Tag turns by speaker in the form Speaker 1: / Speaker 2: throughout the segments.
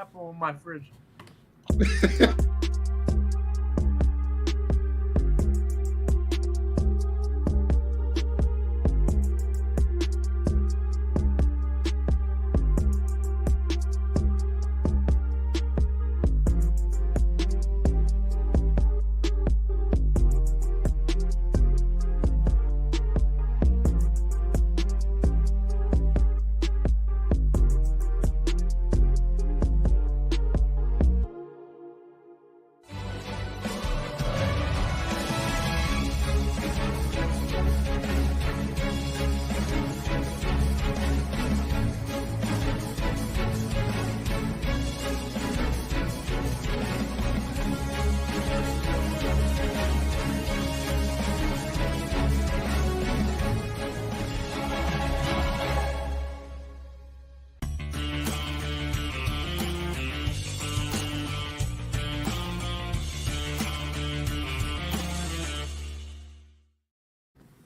Speaker 1: apple in my fridge.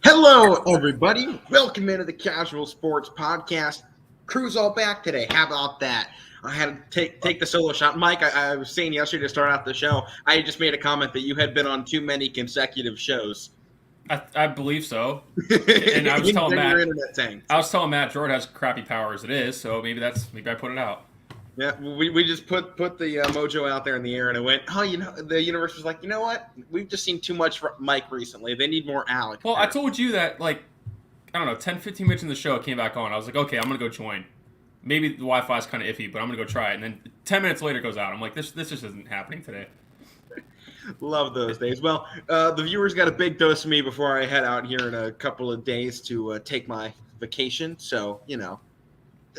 Speaker 2: Hello, everybody. Welcome into the Casual Sports Podcast. Crew's all back today. How about that? I had to take the solo shot. Mike, I was saying yesterday to start out the show, I just made a comment that you had been on too many consecutive shows.
Speaker 3: I believe so. And I was telling Matt,
Speaker 2: internet tank.
Speaker 3: I was telling Matt Jordan has crappy power as it is, so maybe I put it out.
Speaker 2: Yeah, we just put the mojo out there in the air, and it went, the universe was like, you know what? We've just seen too much from Mike recently. They need more Alec.
Speaker 3: Well, I told you that, 10, 15 minutes in the show, it came back on. I was like, okay, I'm going to go join. Maybe the Wi-Fi is kind of iffy, but I'm going to go try it. And then 10 minutes later it goes out. I'm like, this just isn't happening today.
Speaker 2: Love those days. Well, the viewers got a big dose of me before I head out here in a couple of days to take my vacation. So,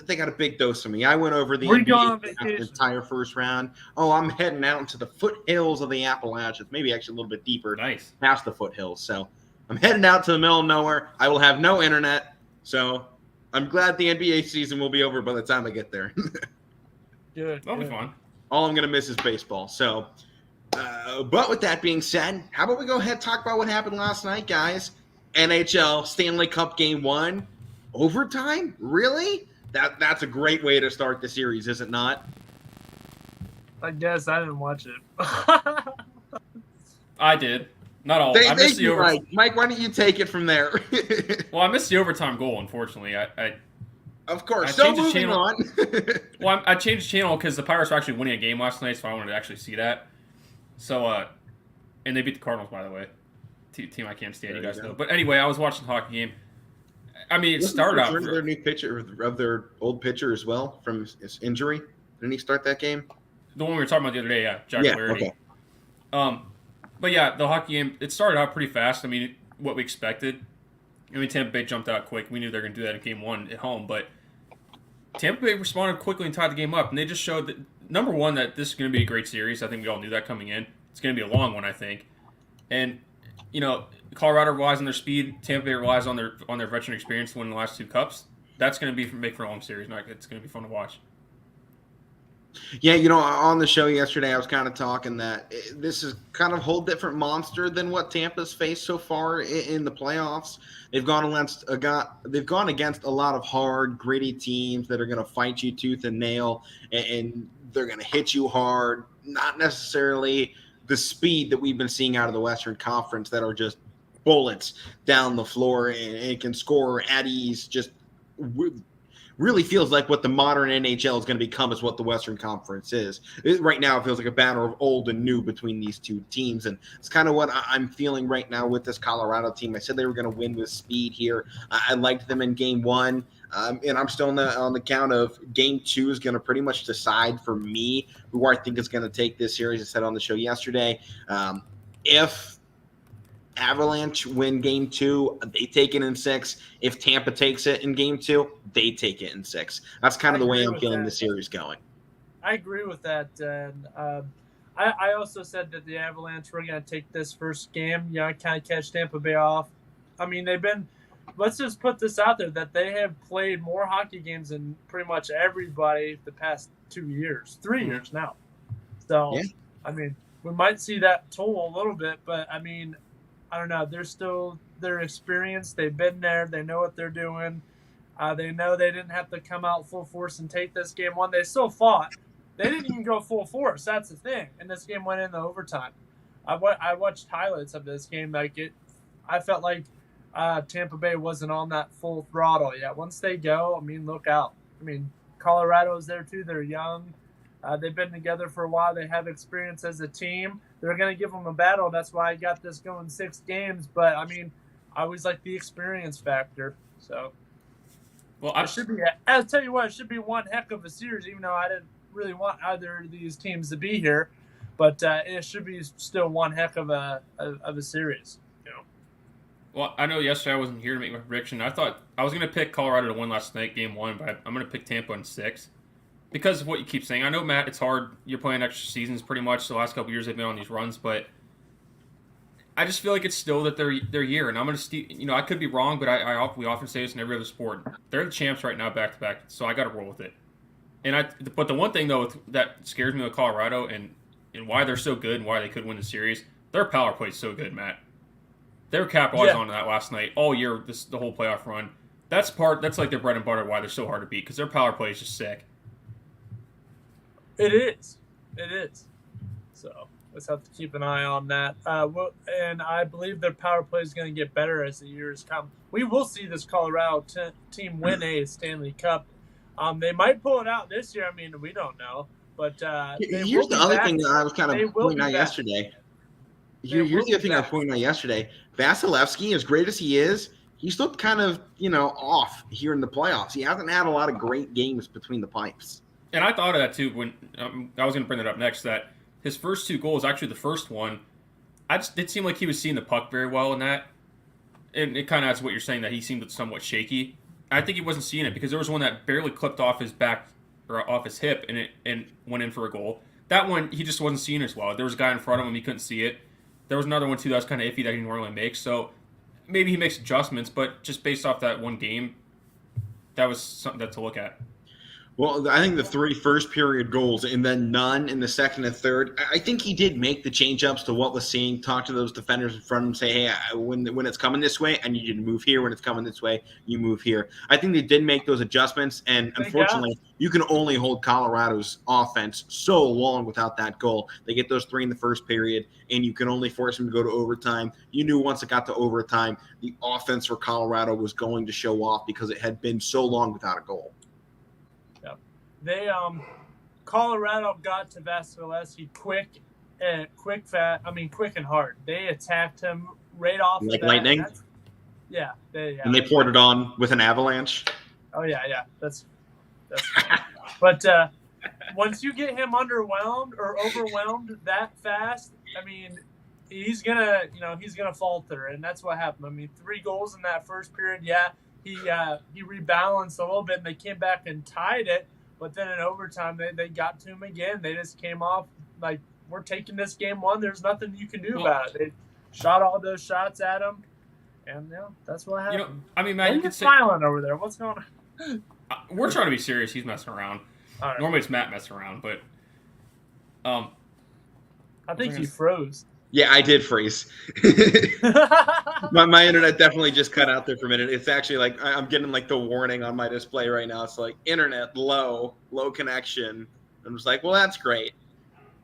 Speaker 2: they got a big dose of me. I went over the entire first round. Oh, I'm heading out into the foothills of the Appalachians, maybe actually a little bit deeper,
Speaker 3: nice,
Speaker 2: past the foothills. So I'm heading out to the middle of nowhere. I will have no internet, so I'm glad the NBA season will be over by the time I get there.
Speaker 3: That'll be fun.
Speaker 2: All I'm going to miss is baseball. So, but with that being said, how about we go ahead and talk about what happened last night, guys? NHL Stanley Cup Game 1, overtime? Really? That's a great way to start the series, is it not?
Speaker 1: I guess I didn't watch it.
Speaker 3: I did. Not all. I missed the overtime.
Speaker 2: Right. Mike, why don't you take it from there?
Speaker 3: Well, I missed the overtime goal, unfortunately.
Speaker 2: Of course. So moving on.
Speaker 3: Well, I changed the channel because the Pirates were actually winning a game last night, so I wanted to actually see that. So, and they beat the Cardinals, by the way. Team I can't stand, you guys know. But anyway, I was watching the hockey game. I mean, it started out.
Speaker 2: Their new pitcher of their old pitcher as well from his injury. Didn't he start that game?
Speaker 3: The one we were talking about the other day, yeah, Jack Flaherty.
Speaker 2: Okay.
Speaker 3: But yeah, the hockey game, it started out pretty fast. I mean, what we expected. I mean, Tampa Bay jumped out quick. We knew they were going to do that in Game 1 at home, but Tampa Bay responded quickly and tied the game up, and they just showed that, number one, that this is going to be a great series. I think we all knew that coming in. It's going to be a long one, I think. And, Colorado relies on their speed. Tampa Bay relies on their veteran experience to win the last two cups. That's going to make for a long series. It's going to be fun to watch.
Speaker 2: Yeah, on the show yesterday, I was kind of talking that this is kind of a whole different monster than what Tampa's faced so far in the playoffs. They've gone against a lot of hard, gritty teams that are going to fight you tooth and nail, and they're going to hit you hard. Not necessarily the speed that we've been seeing out of the Western Conference that are just bullets down the floor and can score at ease. Just really feels like what the modern NHL is going to become is what the Western Conference is. Right now, it feels like a battle of old and new between these two teams, and it's kind of what I'm feeling right now with this Colorado team. I said they were going to win with speed here. I liked them in Game 1, and I'm still on the count of Game 2 is going to pretty much decide for me who I think is going to take this series. I said on the show yesterday, if Avalanche win Game 2, they take it in 6. If Tampa takes it in Game 2, they take it in 6. That's kind of the way I'm feeling the series going.
Speaker 1: I agree with that. And I also said that the Avalanche were going to take this first game, kind of catch Tampa Bay off. I mean, let's just put this out there, that they have played more hockey games than pretty much everybody the past 2 years, 3 years now. So, yeah. I mean, we might see that toll a little bit, but I mean, I don't know. They're experienced. They've been there. They know what they're doing. They know they didn't have to come out full force and take this Game 1. They still fought, They didn't even go full force. That's the thing. And this game went into overtime. I watched highlights of this game. I felt like Tampa Bay wasn't on that full throttle yet. Once they go, I mean, look out. I mean, Colorado's there too. They're young. They've been together for a while. They have experience as a team. They're going to give them a battle. That's why I got this going 6 games. But, I mean, I always like the experience factor. So,
Speaker 3: well,
Speaker 1: I'll tell you what, it should be one heck of a series, even though I didn't really want either of these teams to be here. But it should be still one heck of a series. You know?
Speaker 3: Well, I know yesterday I wasn't here to make my prediction. I thought I was going to pick Colorado to win last night, game 1, but I'm going to pick Tampa in 6. Because of what you keep saying. I know, Matt, it's hard. You're playing extra seasons pretty much. The last couple years they've been on these runs, but I just feel like it's still that their year. And I'm going to, I could be wrong, but we often say this in every other sport. They're the champs right now, back to back. So I got to roll with it. But the one thing though that scares me with Colorado and why they're so good and why they could win the series, their power play is so good, Matt. They were capitalizing on that last night all year. The whole playoff run. That's like their bread and butter. Why they're so hard to beat because their power play is just sick.
Speaker 1: It is. So let's have to keep an eye on that. And I believe their power play is going to get better as the years come. We will see this Colorado team win a Stanley Cup. They might pull it out this year. I mean, we don't know. But
Speaker 2: here's the other thing that I was kind of pointing out yesterday. Here's the other thing I was pointing out yesterday. Vasilevsky, as great as he is, he's looked kind of, off here in the playoffs. He hasn't had a lot of great games between the pipes.
Speaker 3: And I thought of that too when I was going to bring that up next. That his first 2 goals, actually the first one, it seemed like he was seeing the puck very well in that, and it kind of adds to what you're saying that he seemed somewhat shaky. I think he wasn't seeing it because there was one that barely clipped off his back or off his hip and went in for a goal. That one he just wasn't seeing as well. There was a guy in front of him, he couldn't see it. There was another one too that was kind of iffy that he normally makes. So maybe he makes adjustments, but just based off that one game, that was something to look at.
Speaker 2: Well, I think the 3 first period goals and then none in the second and third. I think he did make the change-ups to what was seeing, talk to those defenders in front of him, say, hey, when it's coming this way, I need you to move here. When it's coming this way, you move here. I think they did make those adjustments, and unfortunately, you can only hold Colorado's offense so long without that goal. They get those 3 in the first period, and you can only force them to go to overtime. You knew once it got to overtime, the offense for Colorado was going to show off because it had been so long without a goal.
Speaker 1: Colorado got to Vasilevsky quick and hard. They attacked him right off
Speaker 2: like
Speaker 1: the bat.
Speaker 2: lightning.
Speaker 1: And
Speaker 2: they poured it on with an avalanche.
Speaker 1: Oh yeah. That's but once you get him underwhelmed or overwhelmed that fast, I mean, he's gonna falter, and that's what happened. I mean, 3 goals in that first period. Yeah, he rebalanced a little bit, and they came back and tied it. But then in overtime, they got to him again. They just came off like, we're taking this game 1. There's nothing you can do about it. They shot all those shots at him, and that's what happened.
Speaker 3: Matt, you can say
Speaker 1: smiling over there. What's going on?
Speaker 3: We're trying to be serious. He's messing around.
Speaker 1: Right.
Speaker 3: Normally it's Matt messing around, but
Speaker 1: I think you froze.
Speaker 2: Yeah, I did freeze. my internet definitely just cut out there for a minute. It's actually like I'm getting like the warning on my display right now. It's like internet low connection. I'm just like, well, that's great.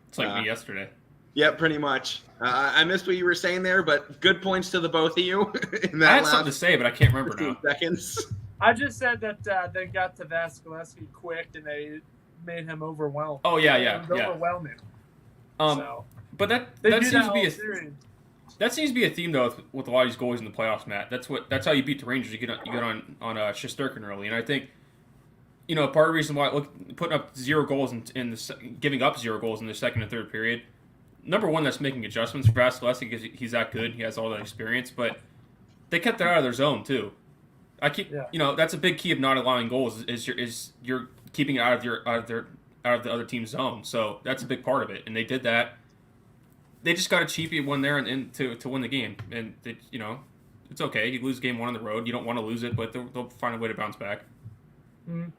Speaker 3: It's like me yesterday.
Speaker 2: Yeah, pretty much. I missed what you were saying there, but good points to the both of you.
Speaker 3: I had something to say, but I can't remember now.
Speaker 2: Seconds.
Speaker 1: I just said that they got to Vasilevsky quick and they made him overwhelmed.
Speaker 3: Oh yeah.
Speaker 1: Overwhelming.
Speaker 3: But that seems to be a theme though with a lot of these goalies in the playoffs, Matt. That's how you beat the Rangers. You get on Shesterkin early, and I think part of the reason why putting up 0 goals giving up 0 goals in the second and third period. Number one, that's making adjustments for Vasilevsky because he's that good. He has all that experience, but they kept it out of their zone too. That's a big key of not allowing goals is you're keeping it out of the other team's zone. So that's a big part of it, and they did that. They just got a cheapie one there and to win the game, and it's okay. You lose game 1 on the road, you don't want to lose it, but they'll find a way to bounce back.
Speaker 1: Mm-hmm.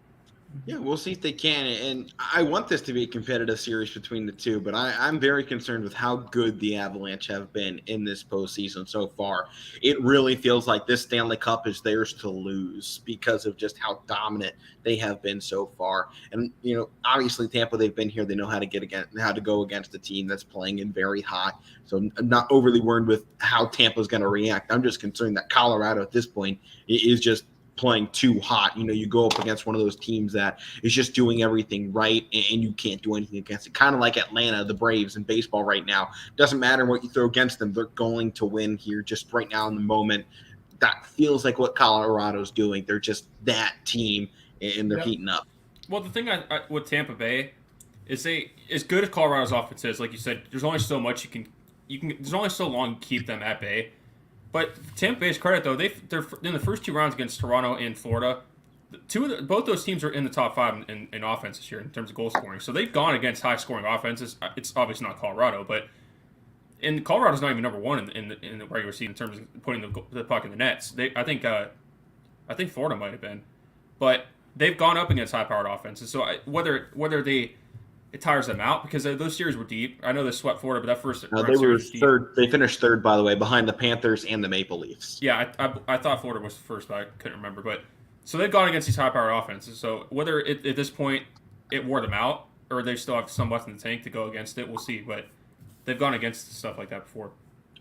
Speaker 2: Yeah, we'll see if they can. And I want this to be a competitive series between the two, but I'm very concerned with how good the Avalanche have been in this postseason so far. It really feels like this Stanley Cup is theirs to lose because of just how dominant they have been so far. And obviously Tampa, they've been here. They know how to go against a team that's playing in very hot. So I'm not overly worried with how Tampa's going to react. I'm just concerned that Colorado at this point is just playing too hot. You go up against one of those teams that is just doing everything right, and you can't do anything against it. Kind of like Atlanta, the Braves in baseball right now. Doesn't matter what you throw against them, they're going to win here just right now in the moment. That feels like what Colorado's doing. They're just that team, and they're heating up.
Speaker 3: Well, the thing with Tampa Bay is as good as Colorado's offense is, like you said, there's only so much you can there's only so long you can keep them at bay. But Tampa Bay's credit, though, they're in the first 2 rounds against Toronto and Florida. Both those teams are in the top 5 in offense this year in terms of goal scoring. So they've gone against high-scoring offenses. It's obviously not Colorado, but Colorado's not even number 1 in the regular season in terms of putting the puck in the nets. I think Florida might have been, but they've gone up against high-powered offenses. So whether it tires them out because those series were deep. I know they swept Florida, but that first
Speaker 2: they were third. They finished third, by the way, behind the Panthers and the Maple Leafs.
Speaker 3: Yeah, I thought Florida was first, but I couldn't remember. But so they've gone against these high-powered offenses. So whether at this point it wore them out or they still have some left in the tank to go against it, we'll see. But they've gone against stuff like that before.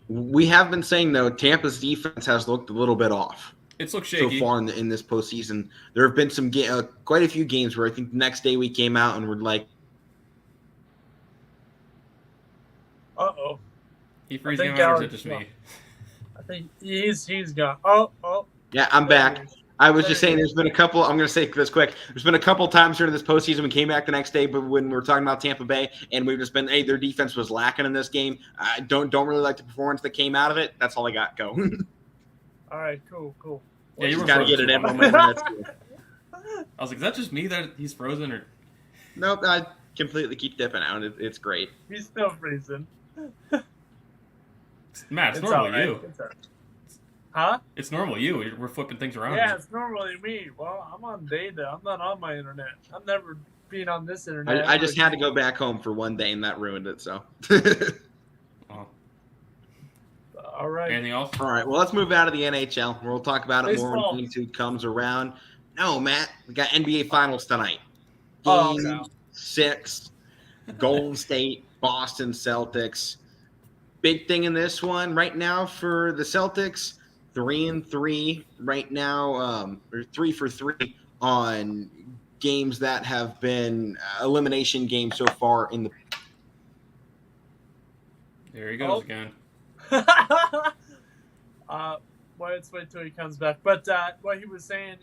Speaker 2: We have been saying though, Tampa's defense has looked a little bit off.
Speaker 3: It's looked shaky
Speaker 2: so far in this postseason. There have been some quite a few games where I think the next day we came out and we're like,
Speaker 1: uh-oh.
Speaker 3: He freezing out, or is it just me?
Speaker 1: I think he's gone. Oh.
Speaker 2: Yeah, I'm back. I was just saying there's been a couple, I'm going to say this quick. There's been a couple times during this postseason we came back the next day, but when we were talking about Tampa Bay, and we've just been, hey, their defense was lacking in this game. I don't really like the performance that came out of it. That's all I got. Go.
Speaker 1: All right, cool.
Speaker 2: Yeah, you just got to get it in.
Speaker 3: I was like, is that just me that he's frozen? Or
Speaker 2: nope, I completely keep dipping out. It's great.
Speaker 1: He's still freezing.
Speaker 3: Matt, it's normally
Speaker 1: right.
Speaker 3: you.
Speaker 1: Huh?
Speaker 3: It's normally you. We're flipping things around.
Speaker 1: Yeah, it's normally me. Well, I'm on data. I'm not on my internet. I've never been on this internet.
Speaker 2: I just had to go back home for one day, and that ruined it, so.
Speaker 1: All right.
Speaker 3: Anything else?
Speaker 2: All right, well, let's move out of the NHL. We'll talk about it more when Game 2 comes around. No, Matt, we got NBA Finals tonight. Game 6, Golden State, Boston Celtics. Big thing in this one right now for the Celtics, 3-3 right now, or 3 for 3 on games that have been elimination games so far in the.
Speaker 3: There he goes again.
Speaker 1: Let's wait till he comes back. But what he was saying,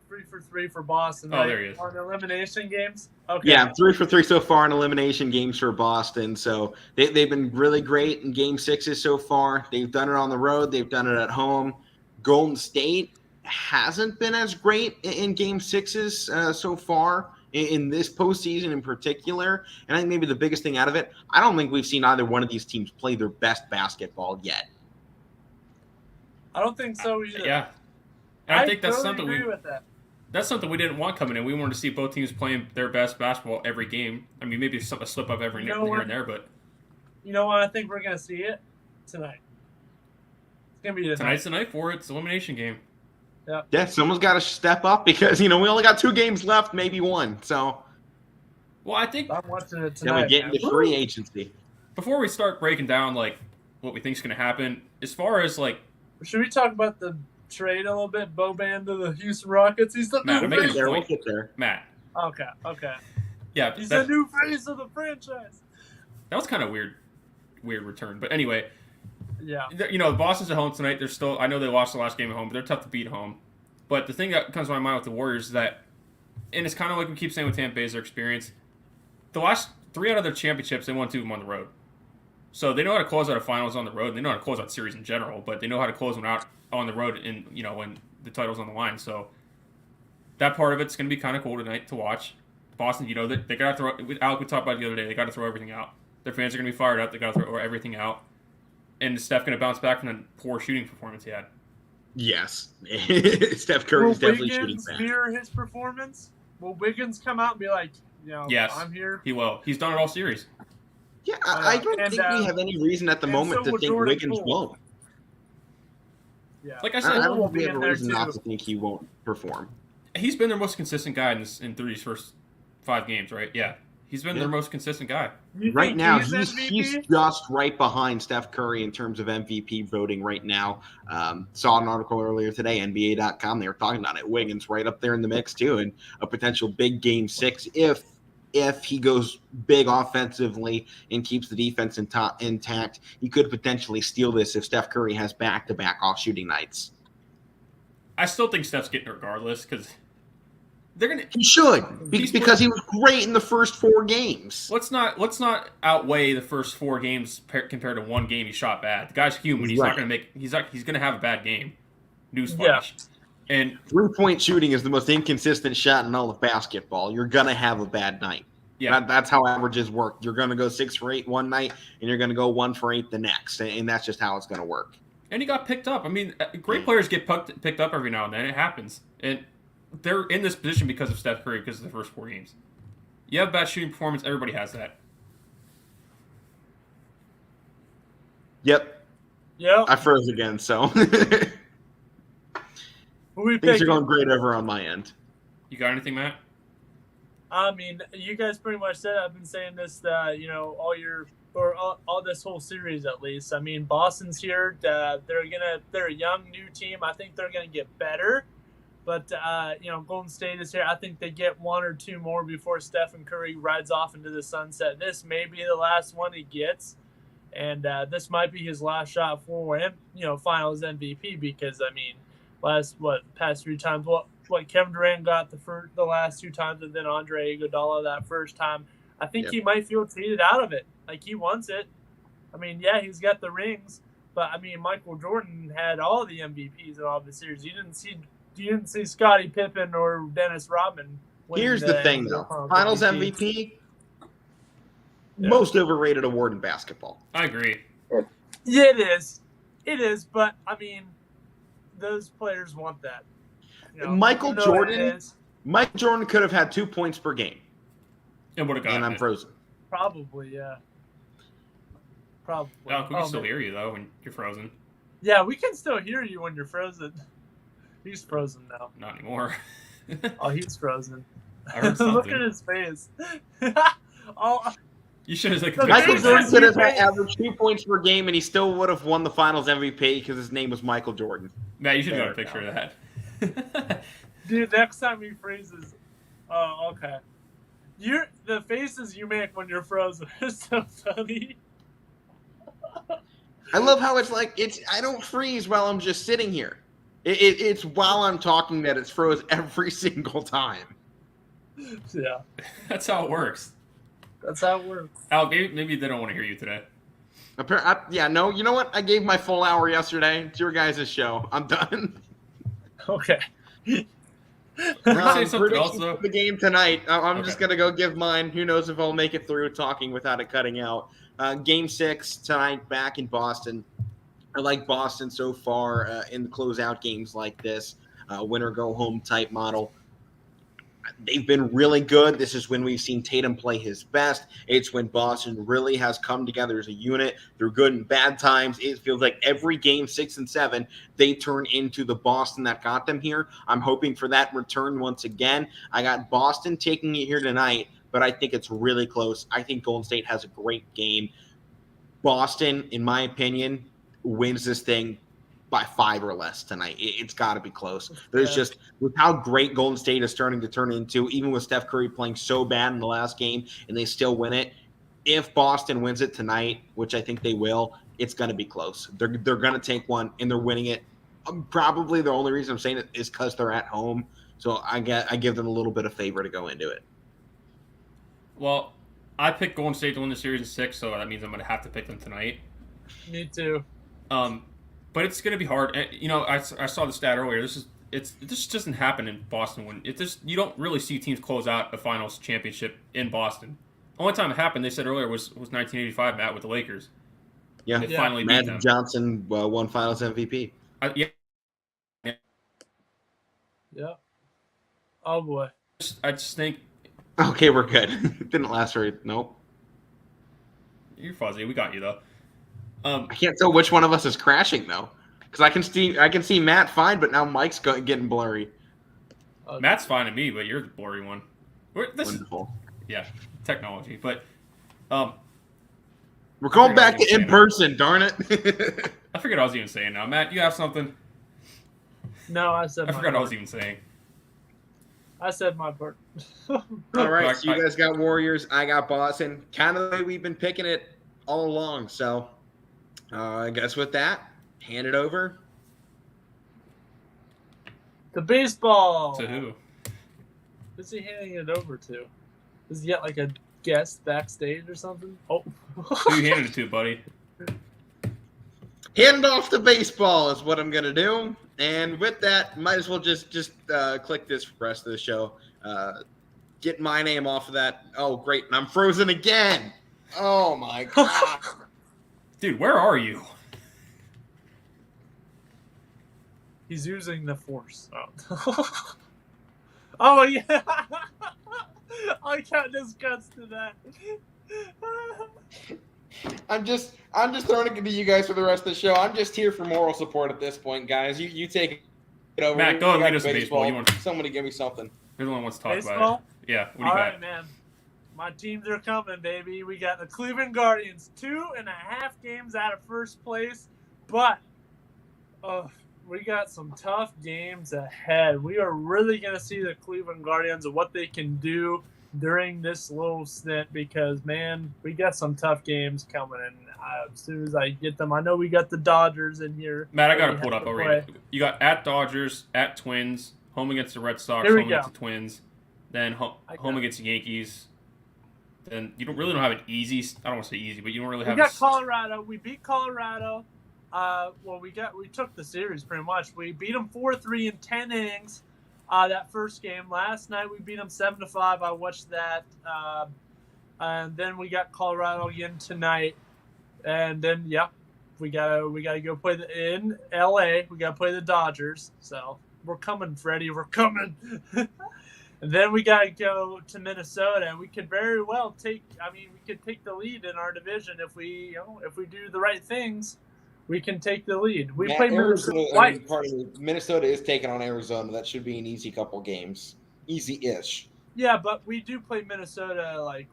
Speaker 1: 3 for 3 for Boston.
Speaker 3: Oh,
Speaker 1: right?
Speaker 3: there he is.
Speaker 1: On elimination games. Okay.
Speaker 2: Yeah, 3 for 3 so far in elimination games for Boston. So they've been really great in Game 6s so far. They've done it on the road. They've done it at home. Golden State hasn't been as great in Game 6s so far in this postseason in particular. And I think maybe the biggest thing out of it, I don't think we've seen either one of these teams play their best basketball yet.
Speaker 1: I don't think so either.
Speaker 3: Yeah. And I think that's
Speaker 1: totally
Speaker 3: something
Speaker 1: agree with that.
Speaker 3: That's something we didn't want coming in. We wanted to see both teams playing their best basketball every game. I mean, maybe a slip up every here and there, but
Speaker 1: you know what? I think we're gonna see it tonight. It's gonna be
Speaker 3: tonight's the night for it. It's an elimination game.
Speaker 2: Yeah, someone's got to step up because we only got 2 games left, maybe 1. So,
Speaker 3: well, I think
Speaker 1: I'm watching it tonight.
Speaker 2: We get into free agency.
Speaker 3: Before we start breaking down what we think is going to happen, as far as
Speaker 1: should we talk about the trade a little bit? Boban to the Houston Rockets. He's the new face.
Speaker 2: We'll get there.
Speaker 3: Matt.
Speaker 1: Okay.
Speaker 3: Yeah,
Speaker 1: he's the new face of the franchise.
Speaker 3: That was kind of weird return. But anyway,
Speaker 1: yeah.
Speaker 3: Boston's at home tonight. They're still. I know they lost the last game at home, but they're tough to beat at home. But the thing that comes to my mind with the Warriors is that, and it's kind of like we keep saying with Tampa Bay's their experience. The last 3 out of their championships, they won 2 of them on the road. So they know how to close out a finals on the road. And they know how to close out series in general, but they know how to close them out on the road when the title's on the line. So that part of it's going to be kind of cool tonight to watch. Boston, they got to throw. Alec, we talked about it the other day. They got to throw everything out. Their fans are going to be fired up. They got to throw everything out. And is Steph going to bounce back from the poor shooting performance he had?
Speaker 2: Yes, Steph Curry's definitely shooting back.
Speaker 1: Mirror his performance. will Wiggins come out and be like,
Speaker 3: Yes.
Speaker 1: I'm here?
Speaker 3: He will. He's done it all series.
Speaker 2: Yeah, I don't think we have any reason at the moment to think
Speaker 1: Jordan
Speaker 2: Wiggins
Speaker 1: Poole.
Speaker 2: won't.
Speaker 1: Yeah.
Speaker 3: Like I
Speaker 2: I
Speaker 3: said,
Speaker 2: don't
Speaker 1: will
Speaker 2: think we
Speaker 1: be
Speaker 2: have
Speaker 1: in
Speaker 2: a
Speaker 1: there
Speaker 2: reason not
Speaker 1: too.
Speaker 2: to think he won't perform.
Speaker 3: he's been their most consistent guy in these first 5 games, right? Yeah. He's been their most consistent guy.
Speaker 1: You
Speaker 2: Right
Speaker 1: think
Speaker 2: now,
Speaker 1: he's
Speaker 2: he's
Speaker 1: MVP?
Speaker 2: just right behind Steph Curry in terms of MVP voting right now. Saw an article earlier today, NBA.com. They were talking about it. Wiggins right up there in the mix too, and a potential big Game 6 if he goes big offensively and keeps the defense intact. He could potentially steal this if Steph Curry has back-to-back off shooting nights.
Speaker 3: I still think Steph's getting it regardless because they're gonna.
Speaker 2: He should because he was great in the first 4 games.
Speaker 3: Let's not outweigh the first 4 games compared to 1 game he shot bad. The guy's human. He's not gonna make. He's gonna have a bad game. Newsflash.
Speaker 1: Yeah.
Speaker 3: And
Speaker 2: 3-point shooting is the most inconsistent shot in all of basketball. You're gonna have a bad night.
Speaker 3: yeah,
Speaker 2: That's how averages work. You're gonna go 6 for 8 one night, and you're gonna go 1 for 8 the next, and that's just how it's gonna work.
Speaker 3: and he got picked up. I mean, great players get picked up every now and then. It happens, and they're in this position because of Steph Curry because of the first 4 games. You have bad shooting performance. Everybody has that.
Speaker 2: Yep,
Speaker 1: Yeah.
Speaker 2: I froze again, so
Speaker 1: Who we
Speaker 2: things are
Speaker 1: picking?
Speaker 2: going great over on my end.
Speaker 3: You got anything, Matt?
Speaker 1: I mean, you guys pretty much said. I've been saying this, all this whole series at least. I mean, Boston's here. They're a young new team. I think they're gonna get better. But Golden State is here. I think they get 1 or 2 more before Stephen Curry rides off into the sunset. This may be the last one he gets, and this might be his last shot for Finals MVP because I mean, past 3 times what Kevin Durant got the last 2 times, and then Andre Iguodala that first time. I think he might feel cheated out of it. Like he wants it. I mean, yeah, he's got the rings, but I mean, Michael Jordan had all the MVPs in all the series. You didn't see Scottie Pippen or Dennis Rodman.
Speaker 2: Here's the thing, though: Finals MVP, most overrated award in basketball.
Speaker 3: I agree.
Speaker 1: Yeah, it is. But I mean, those players want that.
Speaker 2: Michael Jordan could have had 2 points per game.
Speaker 3: And would have gotten
Speaker 2: And I'm
Speaker 3: it.
Speaker 2: frozen.
Speaker 1: Probably, yeah. Probably.
Speaker 3: Oh, we can still hear you though when you're frozen.
Speaker 1: Yeah, we can still hear you when you're frozen. He's frozen now.
Speaker 3: Not anymore.
Speaker 1: Oh, he's frozen.
Speaker 3: I heard something.
Speaker 1: Look at his face. Oh,
Speaker 3: You should have said
Speaker 2: Michael
Speaker 1: face
Speaker 2: Jordan
Speaker 1: is
Speaker 2: could have
Speaker 1: huge.
Speaker 2: averaged 2 points per game, and he still would have won the Finals MVP because his name was Michael Jordan.
Speaker 3: Matt, you should have got a picture of that.
Speaker 1: dude, next time he freezes. Oh, okay. The faces you make when you're frozen are so funny.
Speaker 2: I love how I don't freeze while I'm just sitting here. It's while I'm talking that it's froze every single time.
Speaker 1: Yeah,
Speaker 3: That's how it works.
Speaker 1: that's how it works.
Speaker 3: Al, maybe they don't want to hear you today.
Speaker 2: No, you know what? I gave my full hour yesterday. It's your guys' show. I'm done.
Speaker 1: Okay.
Speaker 3: Were you saying something else,
Speaker 2: Predictions
Speaker 3: though?
Speaker 2: for the game tonight. I'm
Speaker 3: Okay.
Speaker 2: just going to go give mine. Who knows if I'll make it through talking without it cutting out. Game 6 tonight back in Boston. I like Boston so far in the closeout games like this, winner go home type model. They've been really good. This is when we've seen Tatum play his best. It's when Boston really has come together as a unit through good and bad times. It feels like every game 6 and 7, they turn into the Boston that got them here. I'm hoping for that return once again. I got Boston taking it here tonight, but I think it's really close. I think Golden State has a great game. Boston, in my opinion, wins this thing by 5 or less tonight. It's got to be close. There's just, with how great Golden State is starting to turn into, even with Steph Curry playing so bad in the last game and they still win it, if Boston wins it tonight, which I think they will, it's going to be close. They're going to take one, and they're winning it. Probably the only reason I'm saying it is because they're at home. So I give them a little bit of favor to go into it.
Speaker 3: Well, I picked Golden State to win the series in 6, so that means I'm going to have to pick them tonight.
Speaker 1: Me too.
Speaker 3: But it's going to be hard. I saw the stat earlier. This just doesn't happen in Boston. You don't really see teams close out a finals championship in Boston. Only time it happened, they said earlier, was 1985, Matt, with the Lakers.
Speaker 2: Yeah,
Speaker 3: They finally beat
Speaker 2: Magic
Speaker 3: them.
Speaker 2: Johnson won Finals MVP.
Speaker 3: Yeah.
Speaker 1: Yeah. Oh boy.
Speaker 3: just think
Speaker 2: Okay, we're good. Didn't last very. Nope.
Speaker 3: you're fuzzy. We got you though.
Speaker 2: I can't tell which one of us is crashing though, because I can see Matt fine, but now Mike's getting blurry.
Speaker 3: Matt's fine to me, but you're the blurry one.
Speaker 2: Wonderful.
Speaker 3: Yeah, technology. But
Speaker 2: we're going back to in
Speaker 3: saying
Speaker 2: person. Darn it.
Speaker 3: I forget what I was even saying now. Matt, you have something?
Speaker 1: No, I said.
Speaker 3: I forgot what I was even saying.
Speaker 1: I said my part.
Speaker 2: All right, so you guys got Warriors. I got Boston. Kind of the way we've been picking it all along. So I guess with that, hand it over.
Speaker 1: The baseball.
Speaker 3: To who?
Speaker 1: Who's he handing it over to? Does he get like a guest backstage or something? Oh.
Speaker 3: Who you handed it to, buddy?
Speaker 2: Hand off the baseball is what I'm gonna do. And with that, might as well just click this for the rest of the show. Get my name off of that. Oh, great. And I'm frozen again. Oh, my God.
Speaker 3: Dude, where are you?
Speaker 1: He's using the force. Oh, oh yeah. I can't discuss to that.
Speaker 2: I'm just throwing it to you guys for the rest of the show. I'm just here for moral support at this point, guys. You take it over.
Speaker 3: Matt, go and lead us in baseball.
Speaker 2: Somebody give me something.
Speaker 3: You're the one who wants to talk
Speaker 1: baseball?
Speaker 3: about it. Yeah, what do you
Speaker 1: All
Speaker 3: got?
Speaker 1: right, man. My teams are coming, baby. We got the Cleveland Guardians, 2.5 games out of first place, but we got some tough games ahead. We are really going to see the Cleveland Guardians and what they can do during this little stint because, man, we got some tough games coming in as soon as I get them. I know we got the Dodgers in here.
Speaker 3: Matt, I got it pulled up already. You got at Dodgers, at Twins, home against the Red Sox, home against the Twins, then home against the Yankees. Then you don't have an easy. I don't want to say easy, but you don't really have.
Speaker 1: We got Colorado. We beat Colorado. We took the series pretty much. We beat them 4-3 in 10 innings. That first game last night, we beat them 7-5. I watched that, and then we got Colorado again tonight, and then we gotta go play in LA. We gotta play the Dodgers. So we're coming, Freddie. We're coming. And then we got to go to Minnesota, and we could very well take the lead in our division if we do the right things. We can take the lead. We play Minnesota.
Speaker 2: Minnesota is taking on Arizona. That should be an easy couple games. Easy-ish.
Speaker 1: Yeah, but we do play Minnesota.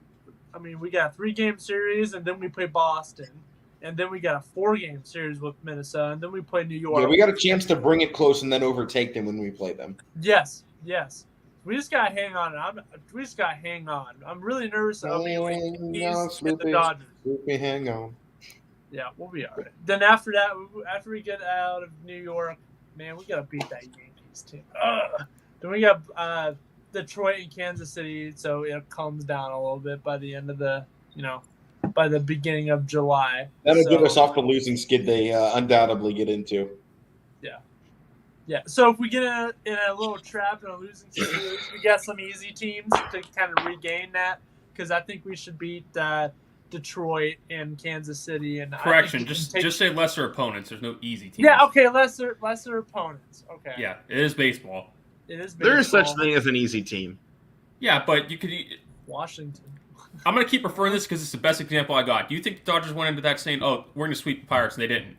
Speaker 1: We got a 3-game series, and then we play Boston. And then we got a 4-game series with Minnesota, and then we play New York.
Speaker 2: Yeah, we got a chance to bring it close and then overtake them when we play them.
Speaker 1: Yes. We just gotta hang on. I'm really nervous about the Dodgers.
Speaker 2: Hang on.
Speaker 1: Yeah, we'll be all right. Then after that, after we get out of New York, man, we gotta beat that Yankees team. Then we got Detroit and Kansas City, so it calms down a little bit by the end of by the beginning of July.
Speaker 2: That'll get us off the losing skid they undoubtedly get into.
Speaker 1: Yeah, so if we get in a little trap in a losing situation, we got some easy teams to kind of regain that because I think we should beat Detroit and Kansas City. And
Speaker 3: correction, just say lesser opponents. There's no easy teams.
Speaker 1: Yeah, okay, lesser opponents. Okay.
Speaker 3: Yeah, it is baseball.
Speaker 2: There is such thing as an easy team.
Speaker 3: Yeah, but you could
Speaker 1: Washington.
Speaker 3: I'm gonna keep referring to this because it's the best example I got. Do you think the Dodgers went into that saying, "Oh, we're gonna sweep the Pirates," and they didn't?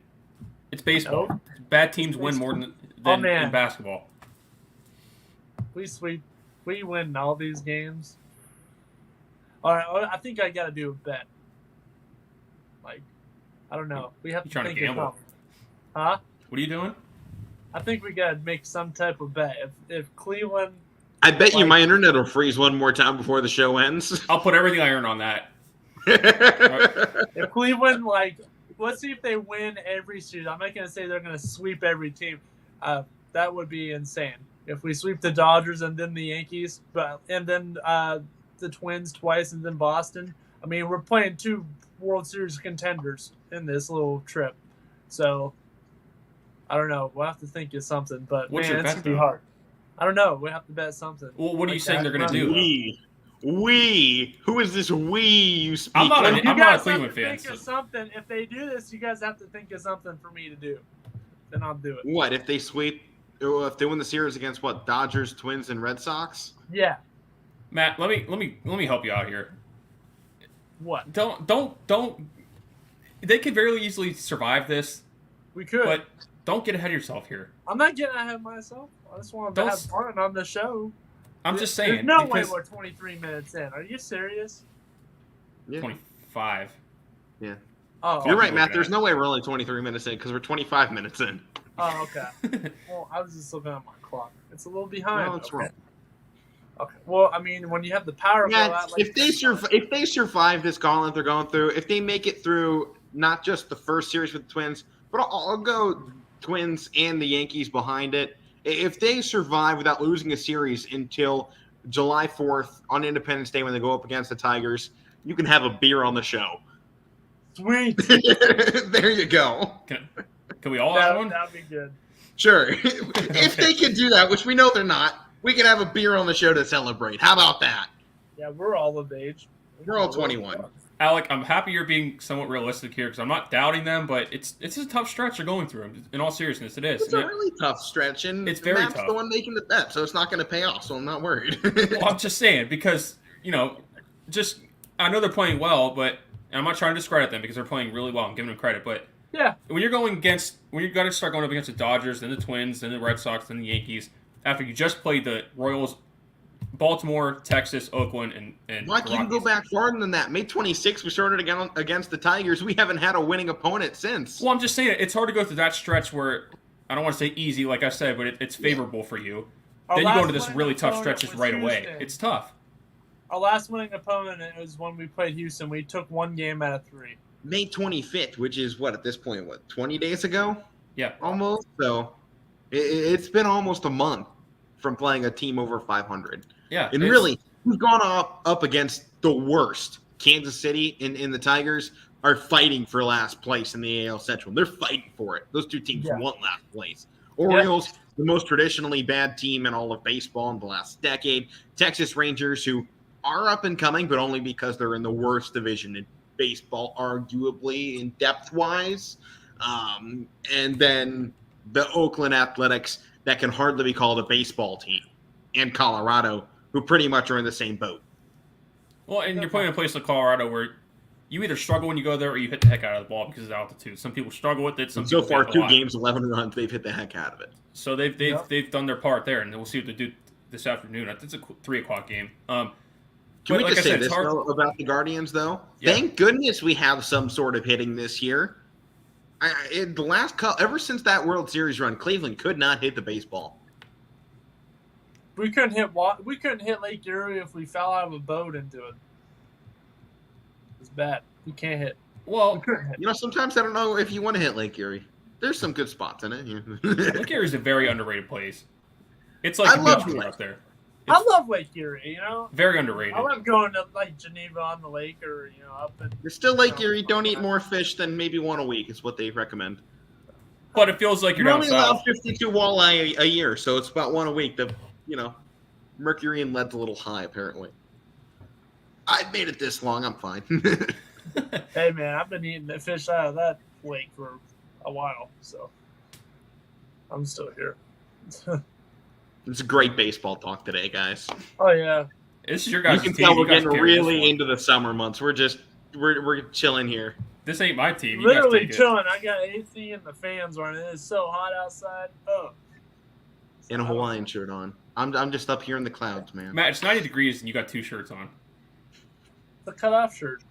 Speaker 3: It's baseball.
Speaker 1: Nope.
Speaker 3: Bad teams win more than in basketball.
Speaker 1: We win all these games. All right, I think I got to do a bet. I don't know. We have to
Speaker 3: trying
Speaker 1: think
Speaker 3: to gamble?
Speaker 1: Huh?
Speaker 3: What are you doing?
Speaker 1: I think we got to make some type of bet. If Cleveland,
Speaker 2: I bet you my internet will freeze one more time before the show ends.
Speaker 3: I'll put everything I earn on that.
Speaker 1: If Cleveland, let's see if they win every series. I'm not going to say they're going to sweep every team. That would be insane. If we sweep the Dodgers and then the Yankees, and then the Twins twice and then Boston. I mean, we're playing 2 World Series contenders in this little trip. So, I don't know. We'll have to think of something. But,
Speaker 3: what's
Speaker 1: man,
Speaker 3: your
Speaker 1: it's
Speaker 3: bet,
Speaker 1: going to be hard. I don't know. We have to bet something.
Speaker 3: Well, what are you saying they're going to do?
Speaker 2: We. Who is this we you speak?
Speaker 3: I'm not a Cleveland fan.
Speaker 1: Think of something. If they do this, you guys have to think of something for me to do. Then I'll do it.
Speaker 2: What if they sweep? If they win the series against Dodgers, Twins, and Red Sox?
Speaker 1: Yeah.
Speaker 3: Matt, let me help you out here.
Speaker 1: What?
Speaker 3: Don't. They could very easily survive this,
Speaker 1: We could.
Speaker 3: but don't get ahead of yourself here.
Speaker 1: I'm not getting ahead of myself. I just want to have fun on the show.
Speaker 3: I'm just saying.
Speaker 1: There's no way we're 23 minutes in. Are you serious?
Speaker 2: Yeah.
Speaker 3: 25.
Speaker 2: Yeah.
Speaker 1: Oh,
Speaker 2: You're right, Matt. There's no way we're only 23 minutes in because we're 25 minutes in.
Speaker 1: Oh, okay. Well, I was just looking at my clock. It's a little behind.
Speaker 2: No, it's wrong.
Speaker 1: Okay. Well, I mean, when you have the power go out, like
Speaker 2: if they survive this gauntlet they're going through, if they make it through not just the first series with the Twins, but I'll go Twins and the Yankees behind it. If they survive without losing a series until July 4th on Independence Day when they go up against the Tigers, you can have a beer on the show.
Speaker 1: Sweet.
Speaker 2: There you go.
Speaker 3: Can we all have one?
Speaker 1: That'd be good.
Speaker 2: Sure. If they can do that, which we know they're not, we can have a beer on the show to celebrate. How about that?
Speaker 1: Yeah, we're all of age.
Speaker 2: We're all 21.
Speaker 3: Alec, I'm happy you're being somewhat realistic here because I'm not doubting them, but it's a tough stretch they're going through. In all seriousness, it is.
Speaker 2: It's a really tough stretch, and
Speaker 3: it's very
Speaker 2: Matt's
Speaker 3: tough.
Speaker 2: the one making the bet, so it's not going to pay off, so I'm not worried.
Speaker 3: Well, I'm just saying because, I know they're playing well, but and I'm not trying to discredit them because they're playing really well. I'm giving them credit, but
Speaker 1: yeah,
Speaker 3: when you're going to start going up against the Dodgers, then the Twins, then the Red Sox, then the Yankees, after you just played the Royals, Baltimore, Texas, Oakland, and
Speaker 2: Mike, you can go back farther than that. May 26th, we started against the Tigers. We haven't had a winning opponent since.
Speaker 3: Well, I'm just saying it's hard to go through that stretch where I don't want to say easy, like I said, but it's favorable for you.
Speaker 1: Our
Speaker 3: then you go
Speaker 1: last
Speaker 3: into this
Speaker 1: winning
Speaker 3: really tough
Speaker 1: opponent
Speaker 3: stretches
Speaker 1: was
Speaker 3: right away.
Speaker 1: Houston.
Speaker 3: It's tough.
Speaker 1: Our last winning opponent was when we played Houston. We took 1 game out of 3.
Speaker 2: May 25th, which is at this point, 20 days ago?
Speaker 3: Yeah.
Speaker 2: Almost. So it's been almost a month from playing a team over 500.
Speaker 3: Yeah.
Speaker 2: And really, we've gone up against the worst. Kansas City and the Tigers are fighting for last place in the AL Central. They're fighting for it. Those two teams want last place. Orioles, the most traditionally bad team in all of baseball in the last decade. Texas Rangers, who are up and coming, but only because they're in the worst division in baseball, arguably in depth-wise. And then the Oakland Athletics that can hardly be called a baseball team. And Colorado, who pretty much are in the same boat.
Speaker 3: Well, and you're playing in a place like Colorado where you either struggle when you go there or you hit the heck out of the ball because of altitude. Some people struggle with it.
Speaker 2: So far, 2 games, 11 runs, they've hit the heck out of it.
Speaker 3: So they've done their part there, and we'll see what they do this afternoon. It's a 3:00 game.
Speaker 2: Can we just say this though, about the Guardians, though? Yeah. Thank goodness we have some sort of hitting this year. Ever since that World Series run, Cleveland could not hit the baseball.
Speaker 1: We couldn't hit Lake Erie if we fell out of a boat into it. It's bad. We can't hit.
Speaker 3: Well,
Speaker 2: sometimes I don't know if you want to hit Lake Erie. There's some good spots in it.
Speaker 3: Lake Erie is a very underrated place. It's like a beach up there.
Speaker 1: I love Lake Erie,
Speaker 3: Very underrated.
Speaker 1: I love going to Geneva on the lake or up in.
Speaker 2: You're still Lake Erie. Don't eat more fish than maybe 1 a week is what they recommend.
Speaker 3: But it feels like you're down
Speaker 2: only
Speaker 3: south.
Speaker 2: allow 52 walleye a year, so it's about 1 a week. The mercury and lead's a little high apparently. I've made it this long. I'm fine.
Speaker 1: Hey man, I've been eating the fish out of that lake for a while, so I'm still here.
Speaker 2: It's a great baseball talk today, guys.
Speaker 1: Oh yeah,
Speaker 3: this is your guys'
Speaker 2: team.
Speaker 3: You can tell
Speaker 2: we're getting really into the summer months. We're chilling here.
Speaker 3: This ain't my team. You
Speaker 1: literally chilling. I got AC and the fans running. It is so hot outside. Oh.
Speaker 2: And a Hawaiian shirt on. I'm just up here in the clouds, man.
Speaker 3: Matt, it's 90 degrees and you got 2 shirts on.
Speaker 1: The cut-off shirt.